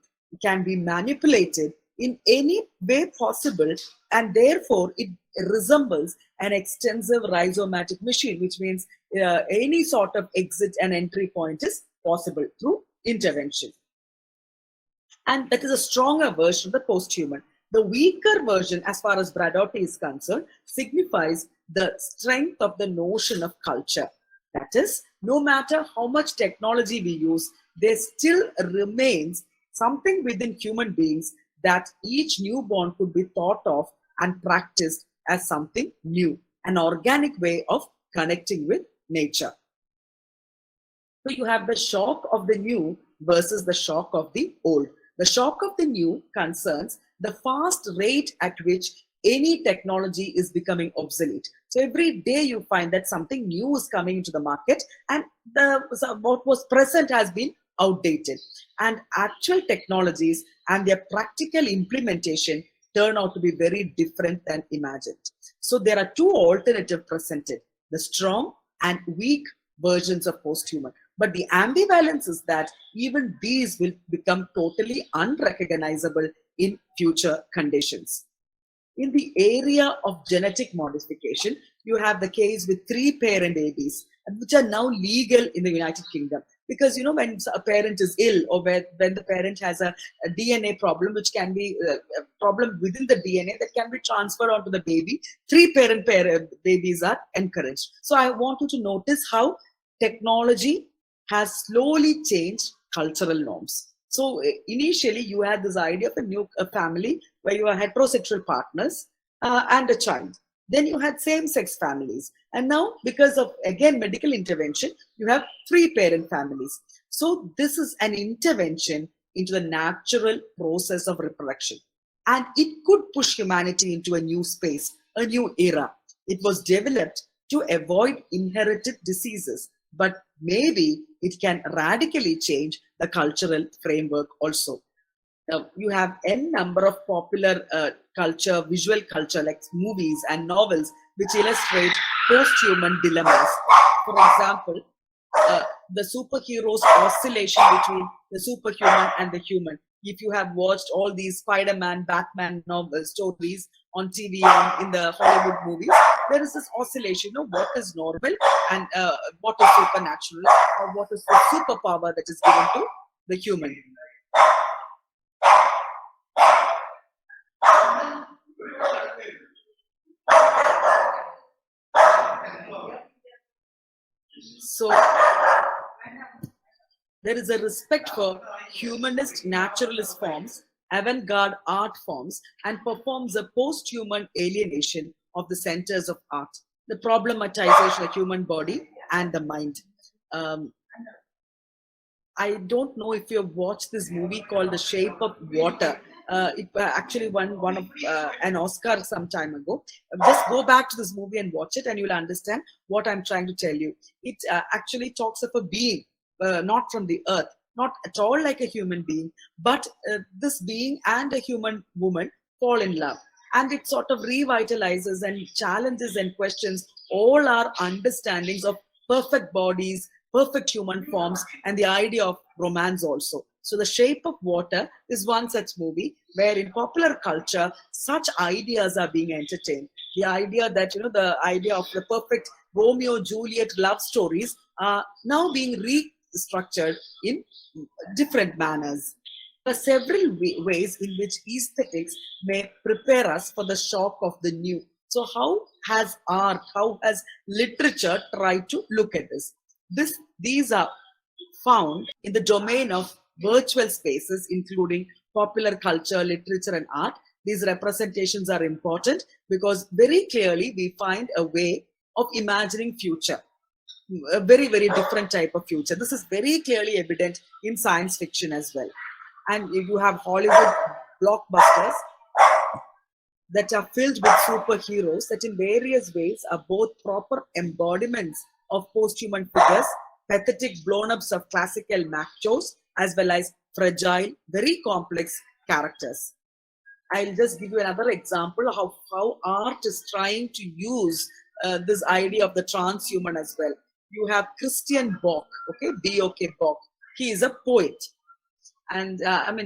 can be manipulated in any way possible, and therefore it resembles an extensive rhizomatic machine, which means any sort of exit and entry point is possible through intervention. And that is a stronger version of the post-human. The weaker version, as far as Bradotti is concerned, signifies the strength of the notion of culture. That is, no matter how much technology we use, there still remains something within human beings that each newborn could be thought of and practiced as something new, an organic way of connecting with nature. So you have the shock of the new versus the shock of the old. The shock of the new concerns the fast rate at which any technology is becoming obsolete. So every day you find that something new is coming into the market, and what was present has been outdated. And actual technologies and their practical implementation turn out to be very different than imagined. So there are two alternatives presented, the strong and weak versions of post-human. But the ambivalence is that even these will become totally unrecognizable in future conditions. In the area of genetic modification, you have the case with 3-parent babies, which are now legal in the United Kingdom. Because, when a parent is ill, or when the parent has a DNA problem, which can be a problem within the DNA that can be transferred onto the baby, 3-parent babies are encouraged. So I want you to notice how technology has slowly changed cultural norms. So initially, you had this idea of a family where you are heterosexual partners and a child. Then you had same-sex families. And now, because of, again, medical intervention, you have 3-parent families. So this is an intervention into the natural process of reproduction. And it could push humanity into a new space, a new era. It was developed to avoid inherited diseases, but maybe it can radically change the cultural framework also. Now, you have n number of popular visual culture, like movies and novels, which illustrate post-human dilemmas. For example, the superheroes oscillation between the superhuman and the human. If you have watched all these Spider-Man, Batman novel stories on TV and in the Hollywood movies, there is this oscillation of what is normal and what is supernatural, or what is the superpower that is given to the human. So there is a respect for humanist naturalist forms, avant-garde art forms, and performs a post-human alienation of the centers of art, the problematization of the human body and the mind. Um, I don't know if you've watched this movie called The Shape of Water. It actually won one of an Oscar some time ago. Just go back to this movie and watch it, and you'll understand what I'm trying to tell you. It actually talks of a being, not from the earth, not at all like a human being, but this being and a human woman fall in love. And it sort of revitalizes and challenges and questions all our understandings of perfect bodies, perfect human forms, and the idea of romance also. So The Shape of Water is one such movie where in popular culture, such ideas are being entertained. The idea that, the idea of the perfect Romeo-Juliet love stories are now being restructured in different manners. There are several ways in which aesthetics may prepare us for the shock of the new. So how has art, how has literature tried to look at this? These are found in the domain of virtual spaces, including popular culture, literature, and art. These representations are important because very clearly we find a way of imagining future, a very, very different type of future. This is very clearly evident in science fiction as well. And you have Hollywood blockbusters that are filled with superheroes that in various ways are both proper embodiments of post-human figures, pathetic blown-ups of classical machos, as well as fragile, very complex characters. I'll just give you another example of how art is trying to use this idea of the transhuman as well. You have Christian Bach, okay, B.O.K. Bach. He is a poet. And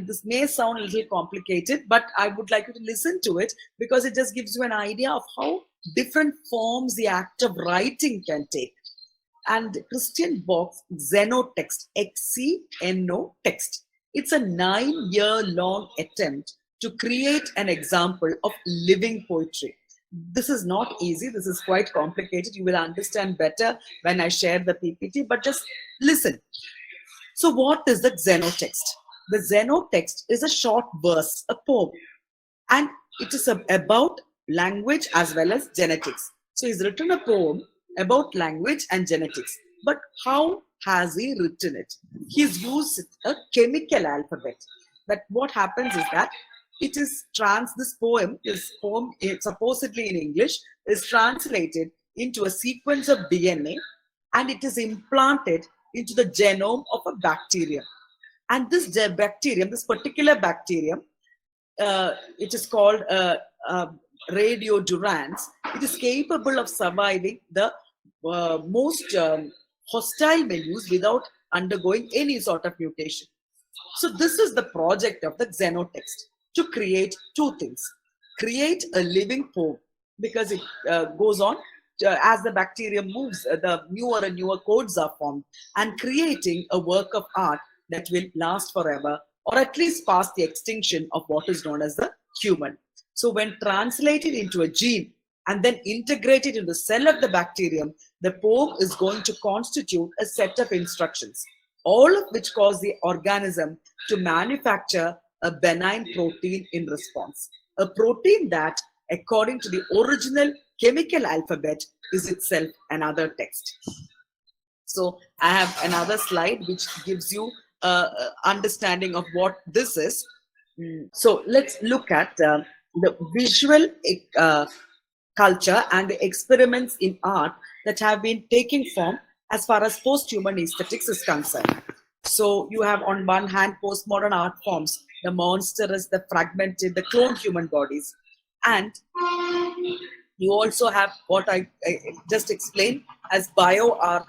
this may sound a little complicated, but I would like you to listen to it because it just gives you an idea of how different forms the act of writing can take. And Christian Bach's Xenotext, X-C-N-O text. It's a 9-year-long attempt to create an example of living poetry. This is not easy. This is quite complicated. You will understand better when I share the PPT, but just listen. So what is the Xenotext? The Xenotext is a short verse, a poem, and it is about language as well as genetics. So he's written a poem about language and genetics. But how has he written it? He's used a chemical alphabet. But what happens is that this poem supposedly in English, is translated into a sequence of DNA, and it is implanted into the genome of a bacterium. And this particular bacterium, it is called radiodurans. It is capable of surviving the most hostile menus without undergoing any sort of mutation. So this is the project of the Xenotext, to create two things. Create a living poem, because it goes on as the bacterium moves, the newer and newer codes are formed, and creating a work of art that will last forever, or at least past the extinction of what is known as the human. So when translated into a gene and then integrated into the cell of the bacterium, the poem is going to constitute a set of instructions, all of which cause the organism to manufacture a benign protein in response. A protein that, according to the original chemical alphabet, is itself another text. So I have another slide which gives you understanding of what this is. So let's look at the visual culture and the experiments in art that have been taking form as far as post-human aesthetics is concerned. So you have on one hand postmodern art forms, the monstrous, the fragmented, the cloned human bodies. And you also have what I just explained as bio art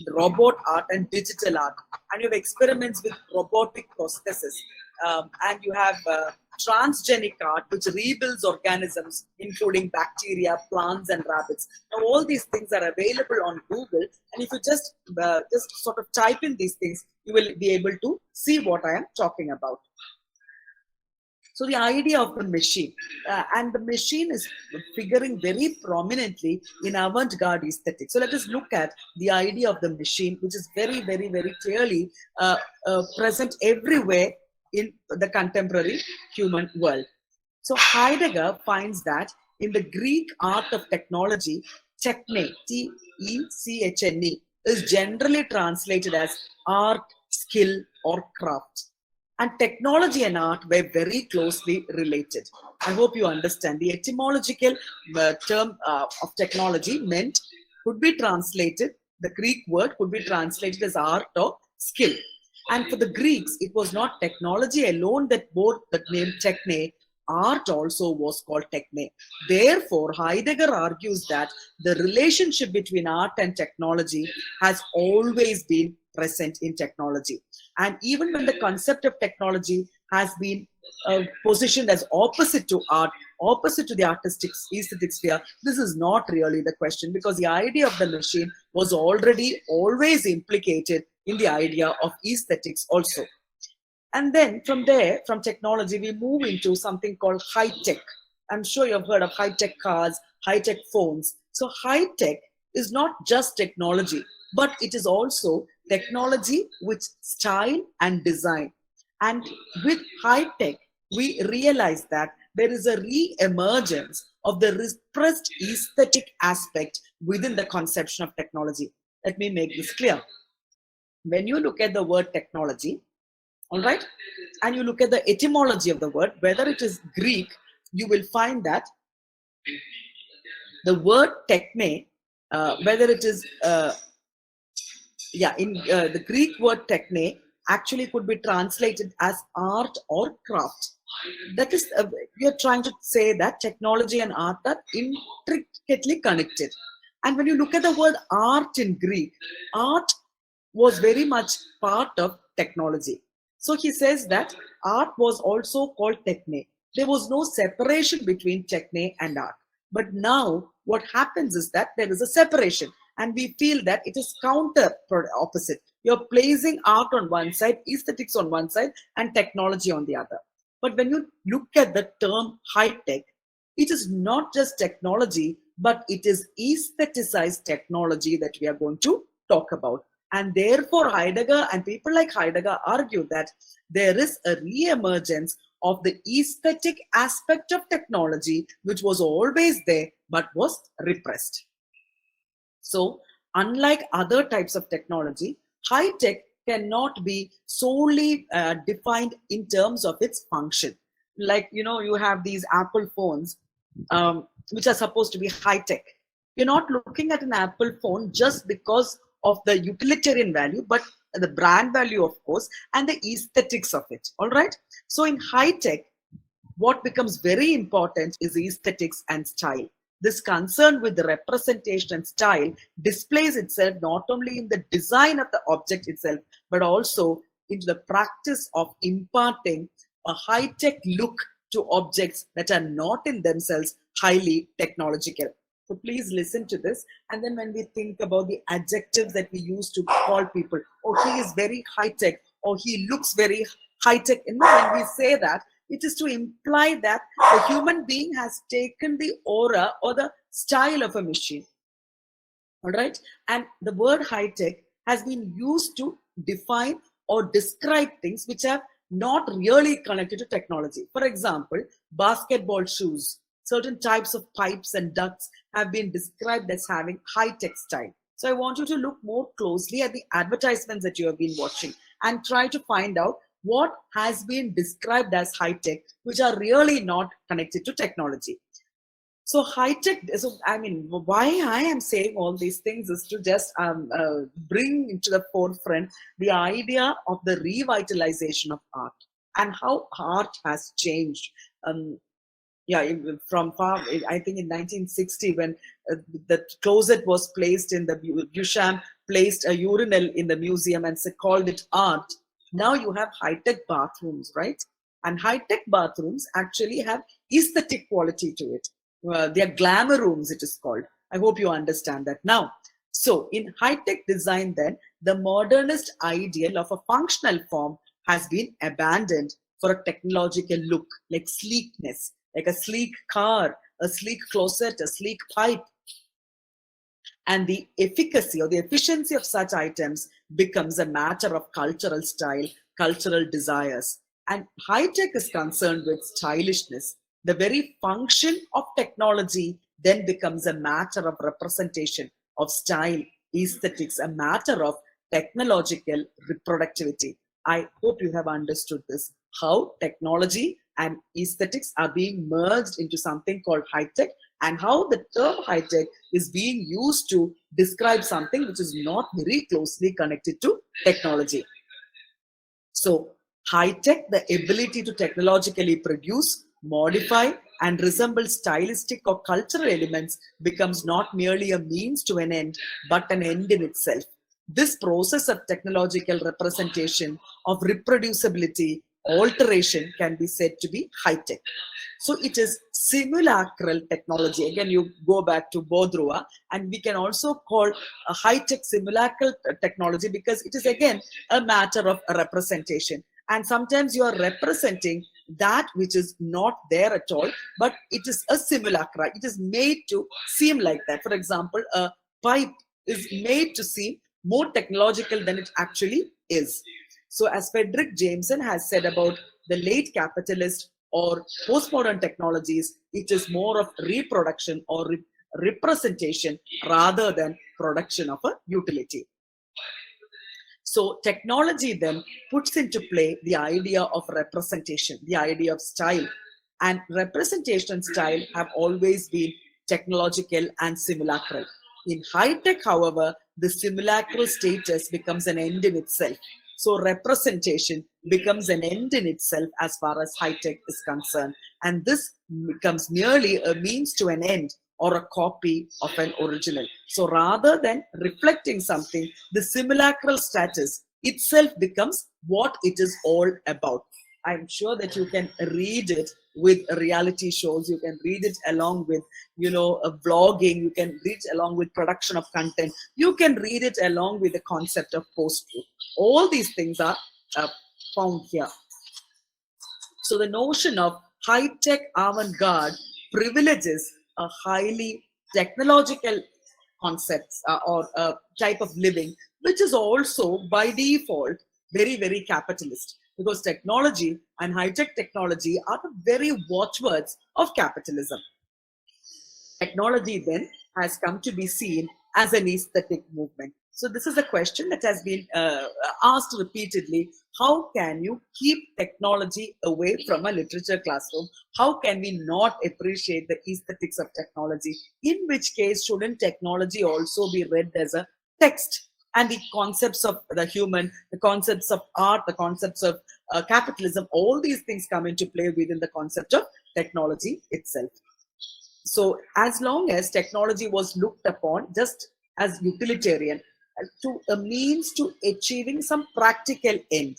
robot art and digital art, and you have experiments with robotic prosthesis, and you have transgenic art, which rebuilds organisms, including bacteria, plants, and rabbits. Now, all these things are available on Google, and if you just sort of type in these things, you will be able to see what I am talking about. So the idea of the machine, and the machine is figuring very prominently in avant-garde aesthetics. So let us look at the idea of the machine, which is very, very, very clearly present everywhere in the contemporary human world. So Heidegger finds that in the Greek art of technology, techne, T-E-C-H-N-E, is generally translated as art, skill, or craft. And technology and art were very closely related. I hope you understand. The etymological term of technology could be translated, the Greek word could be translated as art or skill. And for the Greeks, it was not technology alone that bore the name techne, art also was called techne. Therefore, Heidegger argues that the relationship between art and technology has always been present in technology. And even when the concept of technology has been positioned as opposite to art, opposite to the artistic aesthetic sphere, this is not really the question, because the idea of the machine was already always implicated in the idea of aesthetics also. And then from there, from technology, we move into something called high tech. I'm sure you've heard of high tech cars, high tech phones. So high tech is not just technology, but it is also technology with style and design. And with high tech, we realize that there is a re-emergence of the repressed aesthetic aspect within the conception of technology. Let me make this clear. When you look at the word technology, all right, and you look at the etymology of the word, whether it is Greek, you will find that the word techne, whether it is the Greek word techne actually could be translated as art or craft. That is, we are trying to say that technology and art are intricately connected. And when you look at the word art in Greek, art was very much part of technology. So he says that art was also called techne. There was no separation between techne and art. But now what happens is that there is a separation, and we feel that it is counter opposite. You're placing art on one side, aesthetics on one side, and technology on the other. But when you look at the term high tech, it is not just technology, but it is aestheticized technology that we are going to talk about. And therefore, Heidegger and people like Heidegger argue that there is a re-emergence of the aesthetic aspect of technology, which was always there, but was repressed. So, unlike other types of technology, high tech cannot be solely defined in terms of its function. Like, you have these Apple phones, which are supposed to be high tech. You're not looking at an Apple phone just because of the utilitarian value, but the brand value, of course, and the aesthetics of it. All right. So in high tech, what becomes very important is aesthetics and style. This concern with the representation and style displays itself not only in the design of the object itself, but also into the practice of imparting a high-tech look to objects that are not in themselves highly technological. So please listen to this. And then when we think about the adjectives that we use to call people, oh, he is very high-tech, or he looks very high-tech. And when we say that, it is to imply that the human being has taken the aura or the style of a machine. All right. And the word high-tech has been used to define or describe things which are not really connected to technology. For example, basketball shoes, certain types of pipes and ducts have been described as having high-tech style. So I want you to look more closely at the advertisements that you have been watching and try to find out what has been described as high-tech, which are really not connected to technology. So high-tech, so I mean, why I am saying all these things is to just bring into the forefront the idea of the revitalization of art and how art has changed. Yeah, from far, I think in 1960, when the closet was placed in the Duchamp placed a urinal in the museum and called it art. Now you have high-tech bathrooms, right? And high-tech bathrooms actually have aesthetic quality to it. They are glamour rooms, it is called. I hope you understand that now. So in high-tech design, then, the modernist ideal of a functional form has been abandoned for a technological look, like sleekness, like a sleek car, a sleek closet, a sleek pipe. And the efficacy or the efficiency of such items becomes a matter of cultural style, cultural desires. And high tech is concerned with stylishness. The very function of technology then becomes a matter of representation, of style, aesthetics, a matter of technological reproductivity. I hope you have understood this. How technology and aesthetics are being merged into something called high tech, and how the term high tech is being used to describe something which is not very closely connected to technology. So, high tech, the ability to technologically produce, modify, and resemble stylistic or cultural elements, becomes not merely a means to an end, but an end in itself. This process of technological representation, of reproducibility, alteration can be said to be high tech. So it is simulacral technology. Again, you go back to Bodhrua, and we can also call a high-tech simulacral technology because it is again a matter of a representation. And sometimes you are representing that which is not there at all, but it is a simulacra. It is made to seem like that. For example, a pipe is made to seem more technological than it actually is. So, as Frederick Jameson has said about the late capitalist or postmodern technologies, it is more of reproduction or representation rather than production of a utility. So technology then puts into play the idea of representation, the idea of style. And representation and style have always been technological and simulacral. In high tech, however, the simulacral status becomes an end in itself. So representation becomes an end in itself as far as high tech is concerned. And this becomes merely a means to an end or a copy of an original. So rather than reflecting something, the simulacral status itself becomes what it is all about. I'm sure that you can read it with reality shows, you can read it along with, vlogging, you can read it along with production of content, you can read it along with the concept of post-truth. All these things are found here. So the notion of high-tech avant-garde privileges a highly technological concepts or a type of living, which is also by default very, very capitalist, because technology and high-tech technology are the very watchwords of capitalism. Technology then has come to be seen as an aesthetic movement. So this is a question that has been asked repeatedly. How can you keep technology away from a literature classroom? How can we not appreciate the aesthetics of technology? In which case, shouldn't technology also be read as a text? And the concepts of the human, the concepts of art, the concepts of capitalism, all these things come into play within the concept of technology itself. So as long as technology was looked upon just as utilitarian, to a means to achieving some practical end,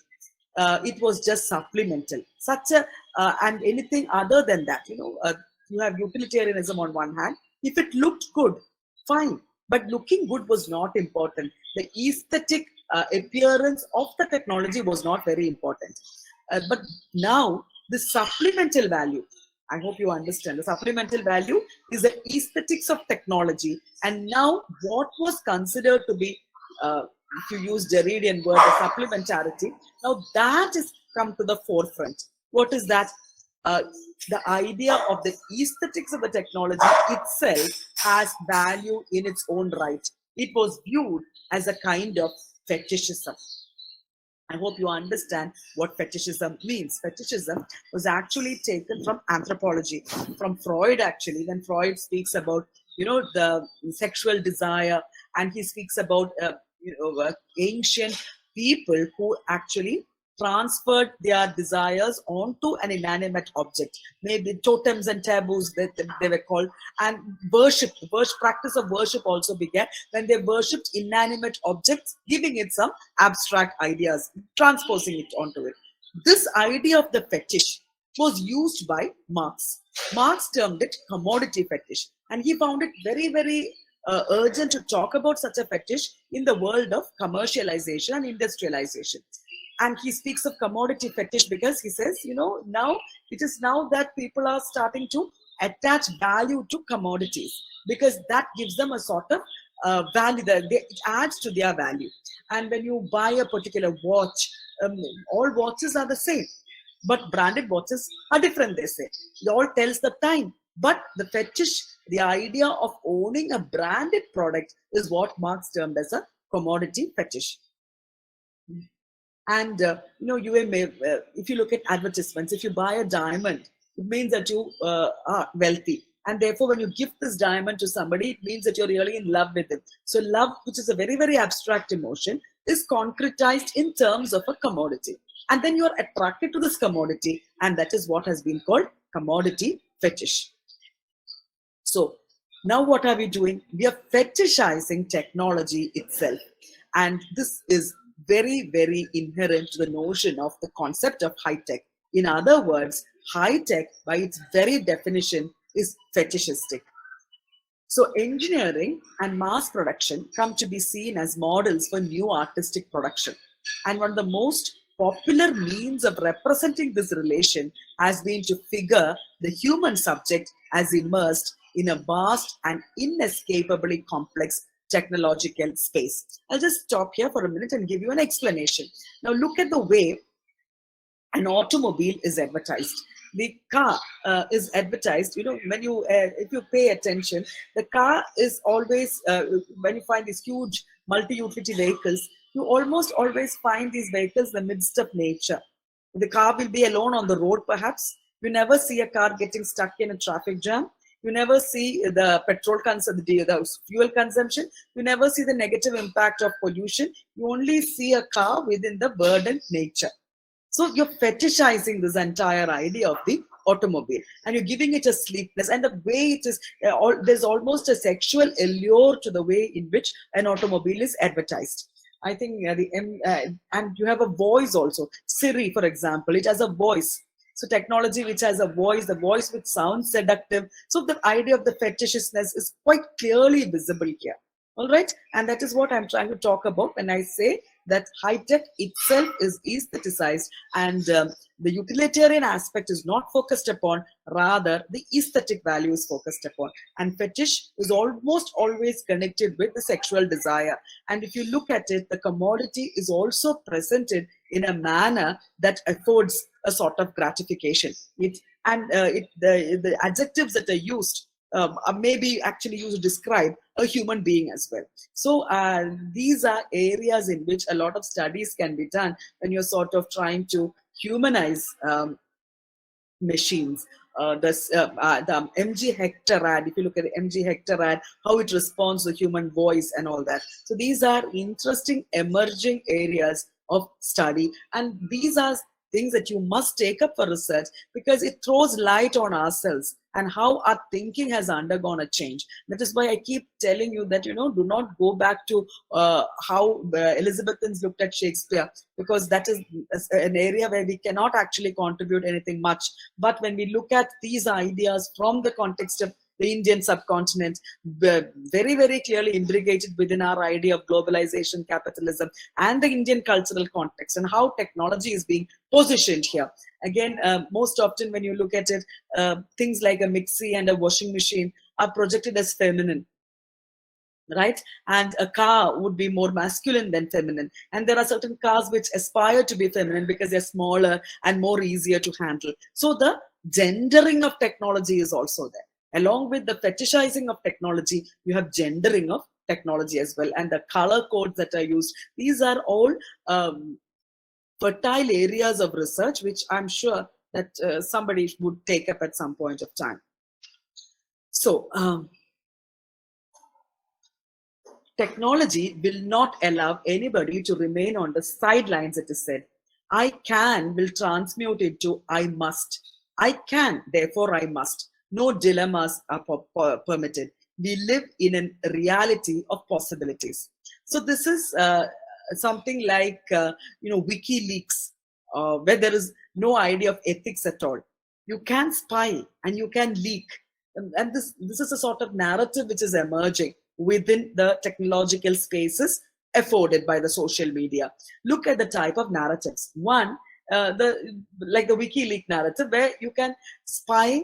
it was just supplemental. And anything other than that, you have utilitarianism on one hand. If it looked good, fine, but looking good was not important. The aesthetic appearance of the technology was not very important. But now the supplemental value, I hope you understand. The supplemental value is the aesthetics of technology. And now what was considered to be, if you use Derridian word, the supplementarity, now that has come to the forefront. What is that? The idea of the aesthetics of the technology itself has value in its own right. It was viewed as a kind of fetishism. I hope you understand what fetishism means. Fetishism was actually taken from anthropology, from Freud actually, when Freud speaks about, the sexual desire, and he speaks about, ancient people who actually transferred their desires onto an inanimate object, maybe totems and taboos that they were called, and worship practice of worship also began when they worshipped inanimate objects, giving it some abstract ideas, transposing it onto it. This idea of the fetish was used by Marx. Marx termed it commodity fetish, and he found it very, very urgent to talk about such a fetish in the world of commercialization and industrialization. And he speaks of commodity fetish because he says, now it is now that people are starting to attach value to commodities, because that gives them a sort of value, that it adds to their value. And when you buy a particular watch, all watches are the same, but branded watches are different, they say. It all tells the time. But the fetish, the idea of owning a branded product, is what Marx termed as a commodity fetish. And you may, if you look at advertisements, if you buy a diamond, it means that you are wealthy. And therefore, when you gift this diamond to somebody, it means that you're really in love with it. So love, which is a very, very abstract emotion, is concretized in terms of a commodity. And then you're attracted to this commodity, and that is what has been called commodity fetish. So now what are we doing? We are fetishizing technology itself. And this is very, very inherent to the notion of the concept of high tech. In other words, high tech, by its very definition, is fetishistic. So engineering and mass production come to be seen as models for new artistic production. And one of the most popular means of representing this relation has been to figure the human subject as immersed in a vast and inescapably complex technological space. I'll just stop here for a minute and give you an explanation. Now look at the way an automobile is advertised. The car is advertised, when you, if you pay attention, the car is always, when you find these huge multi-utility vehicles, you almost always find these vehicles in the midst of nature. The car will be alone on the road, perhaps. You never see a car getting stuck in a traffic jam. You never see the petrol consumption, the fuel consumption. You never see the negative impact of pollution. You only see a car within the verdant nature. So you're fetishizing this entire idea of the automobile, and you're giving it a sleekness, and the way it is, there's almost a sexual allure to the way in which an automobile is advertised. I think and you have a voice also. Siri, for example, it has a voice. So technology which has a voice, the voice which sounds seductive. So the idea of the fetishishness is quite clearly visible here. All right. And that is what I'm trying to talk about when I say that high tech itself is aestheticized, and the utilitarian aspect is not focused upon, rather the aesthetic value is focused upon. And fetish is almost always connected with the sexual desire. And if you look at it, the commodity is also presented in a manner that affords a sort of gratification. The adjectives that are used maybe actually used to describe a human being as well. So these are areas in which a lot of studies can be done when you're sort of trying to humanize machines. The MG Hector ad, if you look at the MG Hector ad, how it responds to human voice and all that. So these are interesting emerging areas of study, and these are things that you must take up for research, because it throws light on ourselves and how our thinking has undergone a change. That is why I keep telling you that, do not go back to how Elizabethans looked at Shakespeare, because that is an area where we cannot actually contribute anything much. But when we look at these ideas from the context of the Indian subcontinent, very, very clearly imbricated within our idea of globalization, capitalism, and the Indian cultural context, and how technology is being positioned here. Again, most often when you look at it, things like a mixie and a washing machine are projected as feminine, right? And a car would be more masculine than feminine. And there are certain cars which aspire to be feminine because they're smaller and more easier to handle. So the gendering of technology is also there. Along with the fetishizing of technology, you have gendering of technology as well. And the color codes that are used, these are all fertile areas of research, which I'm sure that somebody would take up at some point of time. So, technology will not allow anybody to remain on the sidelines, it is said. I can will transmute into I must. I can, therefore I must. No dilemmas are permitted. We live in a reality of possibilities. So this is something like, WikiLeaks, where there is no idea of ethics at all. You can spy and you can leak. And this is a sort of narrative which is emerging within the technological spaces afforded by the social media. Look at the type of narratives. One, the WikiLeaks narrative, where you can spy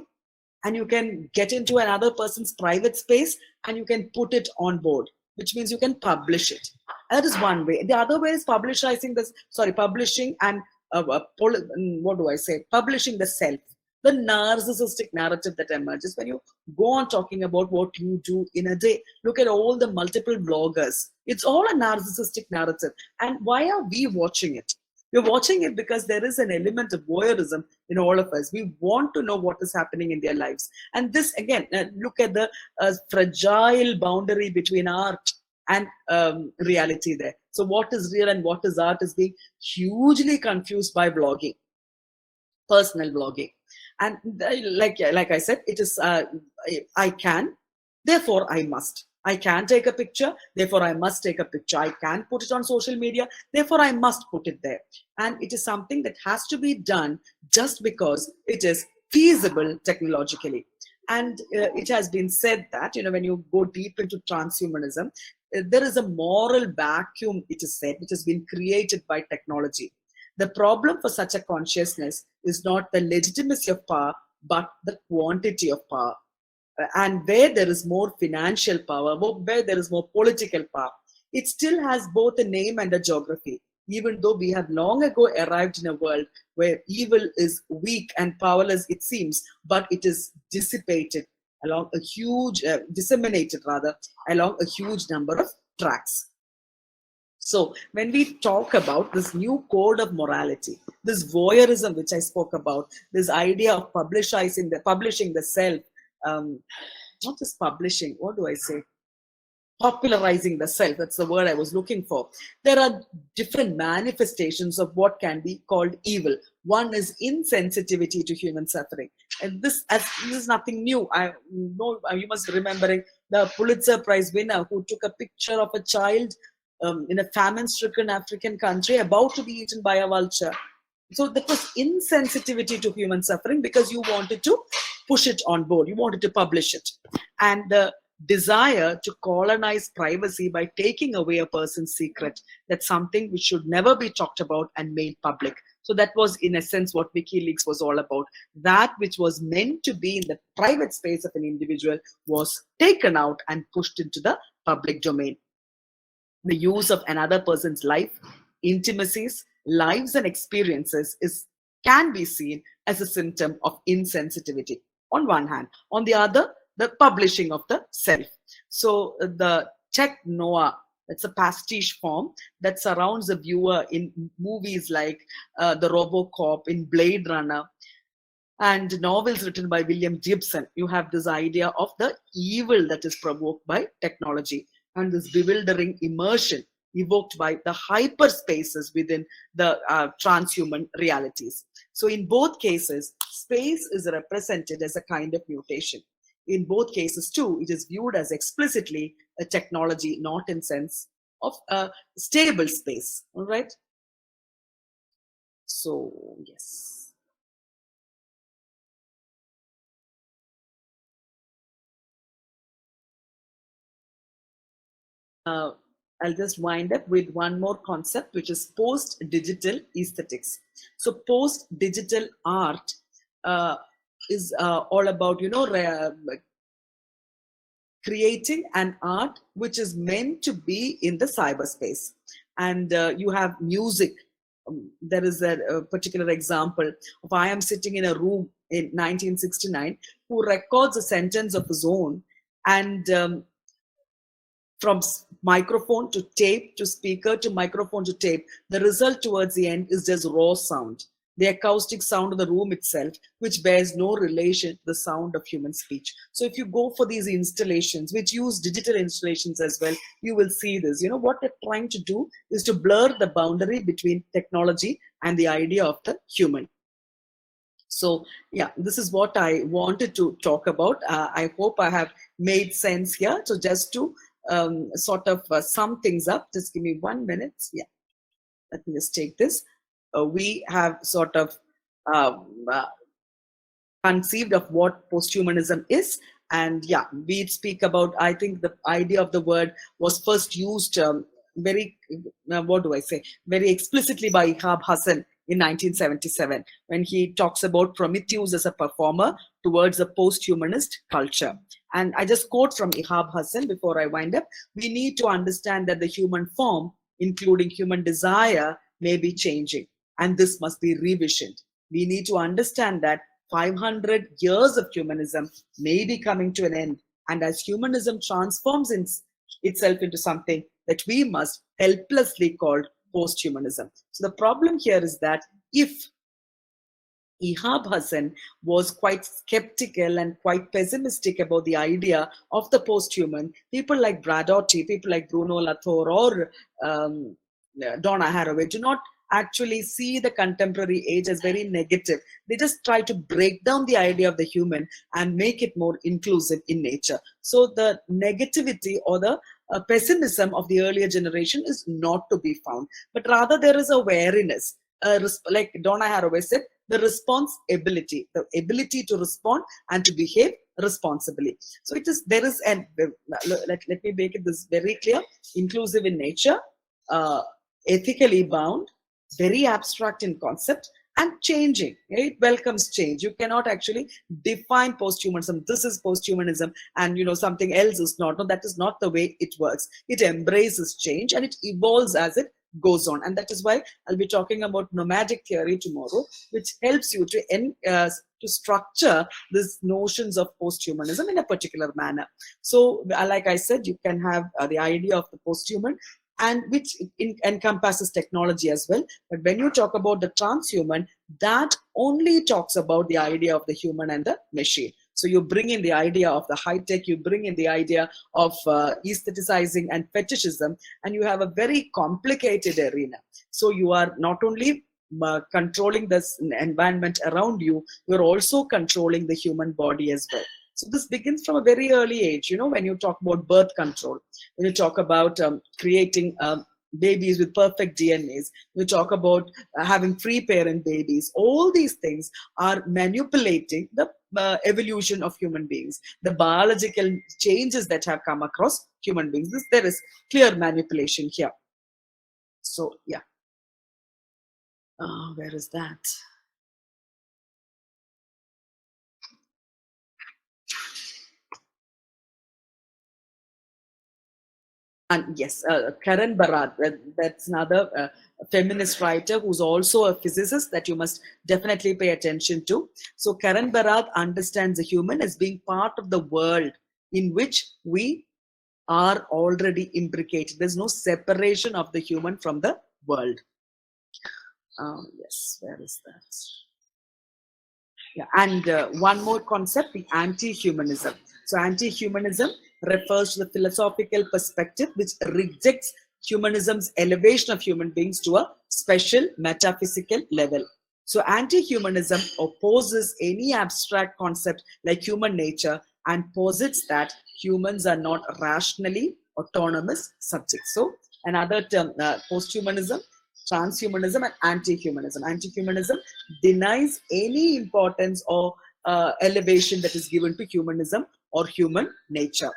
and you can get into another person's private space and you can put it on board, which means you can publish it. That is one way. The other way is publishing and publishing the self, the narcissistic narrative that emerges when you go on talking about what you do in a day. Look at all the multiple bloggers. It's all a narcissistic narrative. And why are we watching it? We're watching it because there is an element of voyeurism in all of us. We want to know what is happening in their lives. And this, again, look at the fragile boundary between art and reality there. So what is real and what is art is being hugely confused by blogging, personal blogging. And like I said, it is, I can, therefore I must. I can take a picture, therefore I must take a picture. I can put it on social media, therefore I must put it there. And it is something that has to be done just because it is feasible technologically. And it has been said that, when you go deep into transhumanism, there is a moral vacuum, it is said, which has been created by technology. The problem for such a consciousness is not the legitimacy of power, but the quantity of power. And where there is more financial power, where there is more political power, it still has both a name and a geography, even though we have long ago arrived in a world where evil is weak and powerless, it seems, but it is dissipated along a huge, disseminated rather, along a huge number of tracks. So when we talk about this new code of morality, this voyeurism which I spoke about, this idea of publishing the self, not just publishing, what do I say? Popularizing the self, that's the word I was looking for. There are different manifestations of what can be called evil. One is insensitivity to human suffering. And this is nothing new. I know you must be remembering the Pulitzer Prize winner who took a picture of a child in a famine-stricken African country about to be eaten by a vulture. So that was insensitivity to human suffering because you wanted to push it on board. You wanted to publish it. And the desire to colonize privacy by taking away a person's secret, that's something which should never be talked about and made public. So that was, in a sense, what WikiLeaks was all about. That which was meant to be in the private space of an individual was taken out and pushed into the public domain. The use of another person's life, intimacies, lives and experiences can be seen as a symptom of insensitivity on one hand. On the other, the publishing of the self. So the tech noir, it's a pastiche form that surrounds the viewer in movies like the RoboCop, in Blade Runner, and novels written by William Gibson. You have this idea of the evil that is provoked by technology and this bewildering immersion evoked by the hyperspaces within the transhuman realities. So in both cases, space is represented as a kind of mutation. In both cases too, it is viewed as explicitly a technology, not in sense of a stable space. All right. So yes. I'll just wind up with one more concept, which is post-digital aesthetics. So post-digital art is all about, creating an art which is meant to be in the cyberspace. And you have music. There is a particular example of I am sitting in a room in 1969 who records a sentence of his own, and from microphone to tape to speaker to microphone to tape, the result towards the end is just raw sound, the acoustic sound of the room itself, which bears no relation to the sound of human speech. So if you go for these installations, which use digital installations as well, you will see this. What they're trying to do is to blur the boundary between technology and the idea of the human. So yeah, this is what I wanted to talk about. I hope I have made sense here. So just to sort of sum things up, just give me 1 minute. Yeah, let me just take this. We have sort of conceived of what posthumanism is. And yeah, we speak about, I think the idea of the word was first used very, what do I say, very explicitly by Ihab Hassan in 1977, when he talks about Prometheus as a performer towards a post-humanist culture. And I just quote from Ihab Hassan before I wind up. We need to understand that the human form, including human desire, may be changing, and this must be revisioned. We need to understand that 500 years of humanism may be coming to an end. And as humanism transforms itself into something that we must helplessly call post-humanism. So the problem here is that if Ihab Hassan was quite skeptical and quite pessimistic about the idea of the post-human, people like Bradotti, people like Bruno Latour, or Donna Haraway do not actually see the contemporary age as very negative. They just try to break down the idea of the human and make it more inclusive in nature. So the negativity or the pessimism of the earlier generation is not to be found, but rather there is a wariness. Like Donna Haraway said, the responsibility, the ability to respond and to behave responsibly. So it is, there is, and let me make it this very clear, inclusive in nature, ethically bound, very abstract in concept, and changing. It welcomes change. You cannot actually define posthumanism. This is posthumanism, and something else is not. No, that is not the way it works. It embraces change and it evolves as it goes on. And that is why I'll be talking about nomadic theory tomorrow, which helps you to structure these notions of posthumanism in a particular manner. So, like I said, you can have the idea of the posthuman, and which encompasses technology as well. But when you talk about the transhuman, that only talks about the idea of the human and the machine. So you bring in the idea of the high tech, you bring in the idea of aestheticizing and fetishism, and you have a very complicated arena. So you are not only controlling this environment around you, you're also controlling the human body as well. So this begins from a very early age, when you talk about birth control, when you talk about creating babies with perfect DNAs, when you talk about having free parent babies, all these things are manipulating the evolution of human beings, the biological changes that have come across human beings. There is clear manipulation here. So yeah, where is that? And yes, Karen Barat, that's another feminist writer who's also a physicist that you must definitely pay attention to. So Karen Barat understands the human as being part of the world in which we are already imbricated. There's no separation of the human from the world. Yes, where is that? Yeah, and one more concept, the anti-humanism. So anti-humanism refers to the philosophical perspective which rejects humanism's elevation of human beings to a special metaphysical level. So anti-humanism opposes any abstract concept like human nature and posits that humans are not rationally autonomous subjects. So another term, post-humanism, transhumanism, and anti-humanism. Anti-humanism denies any importance or elevation that is given to humanism or human nature.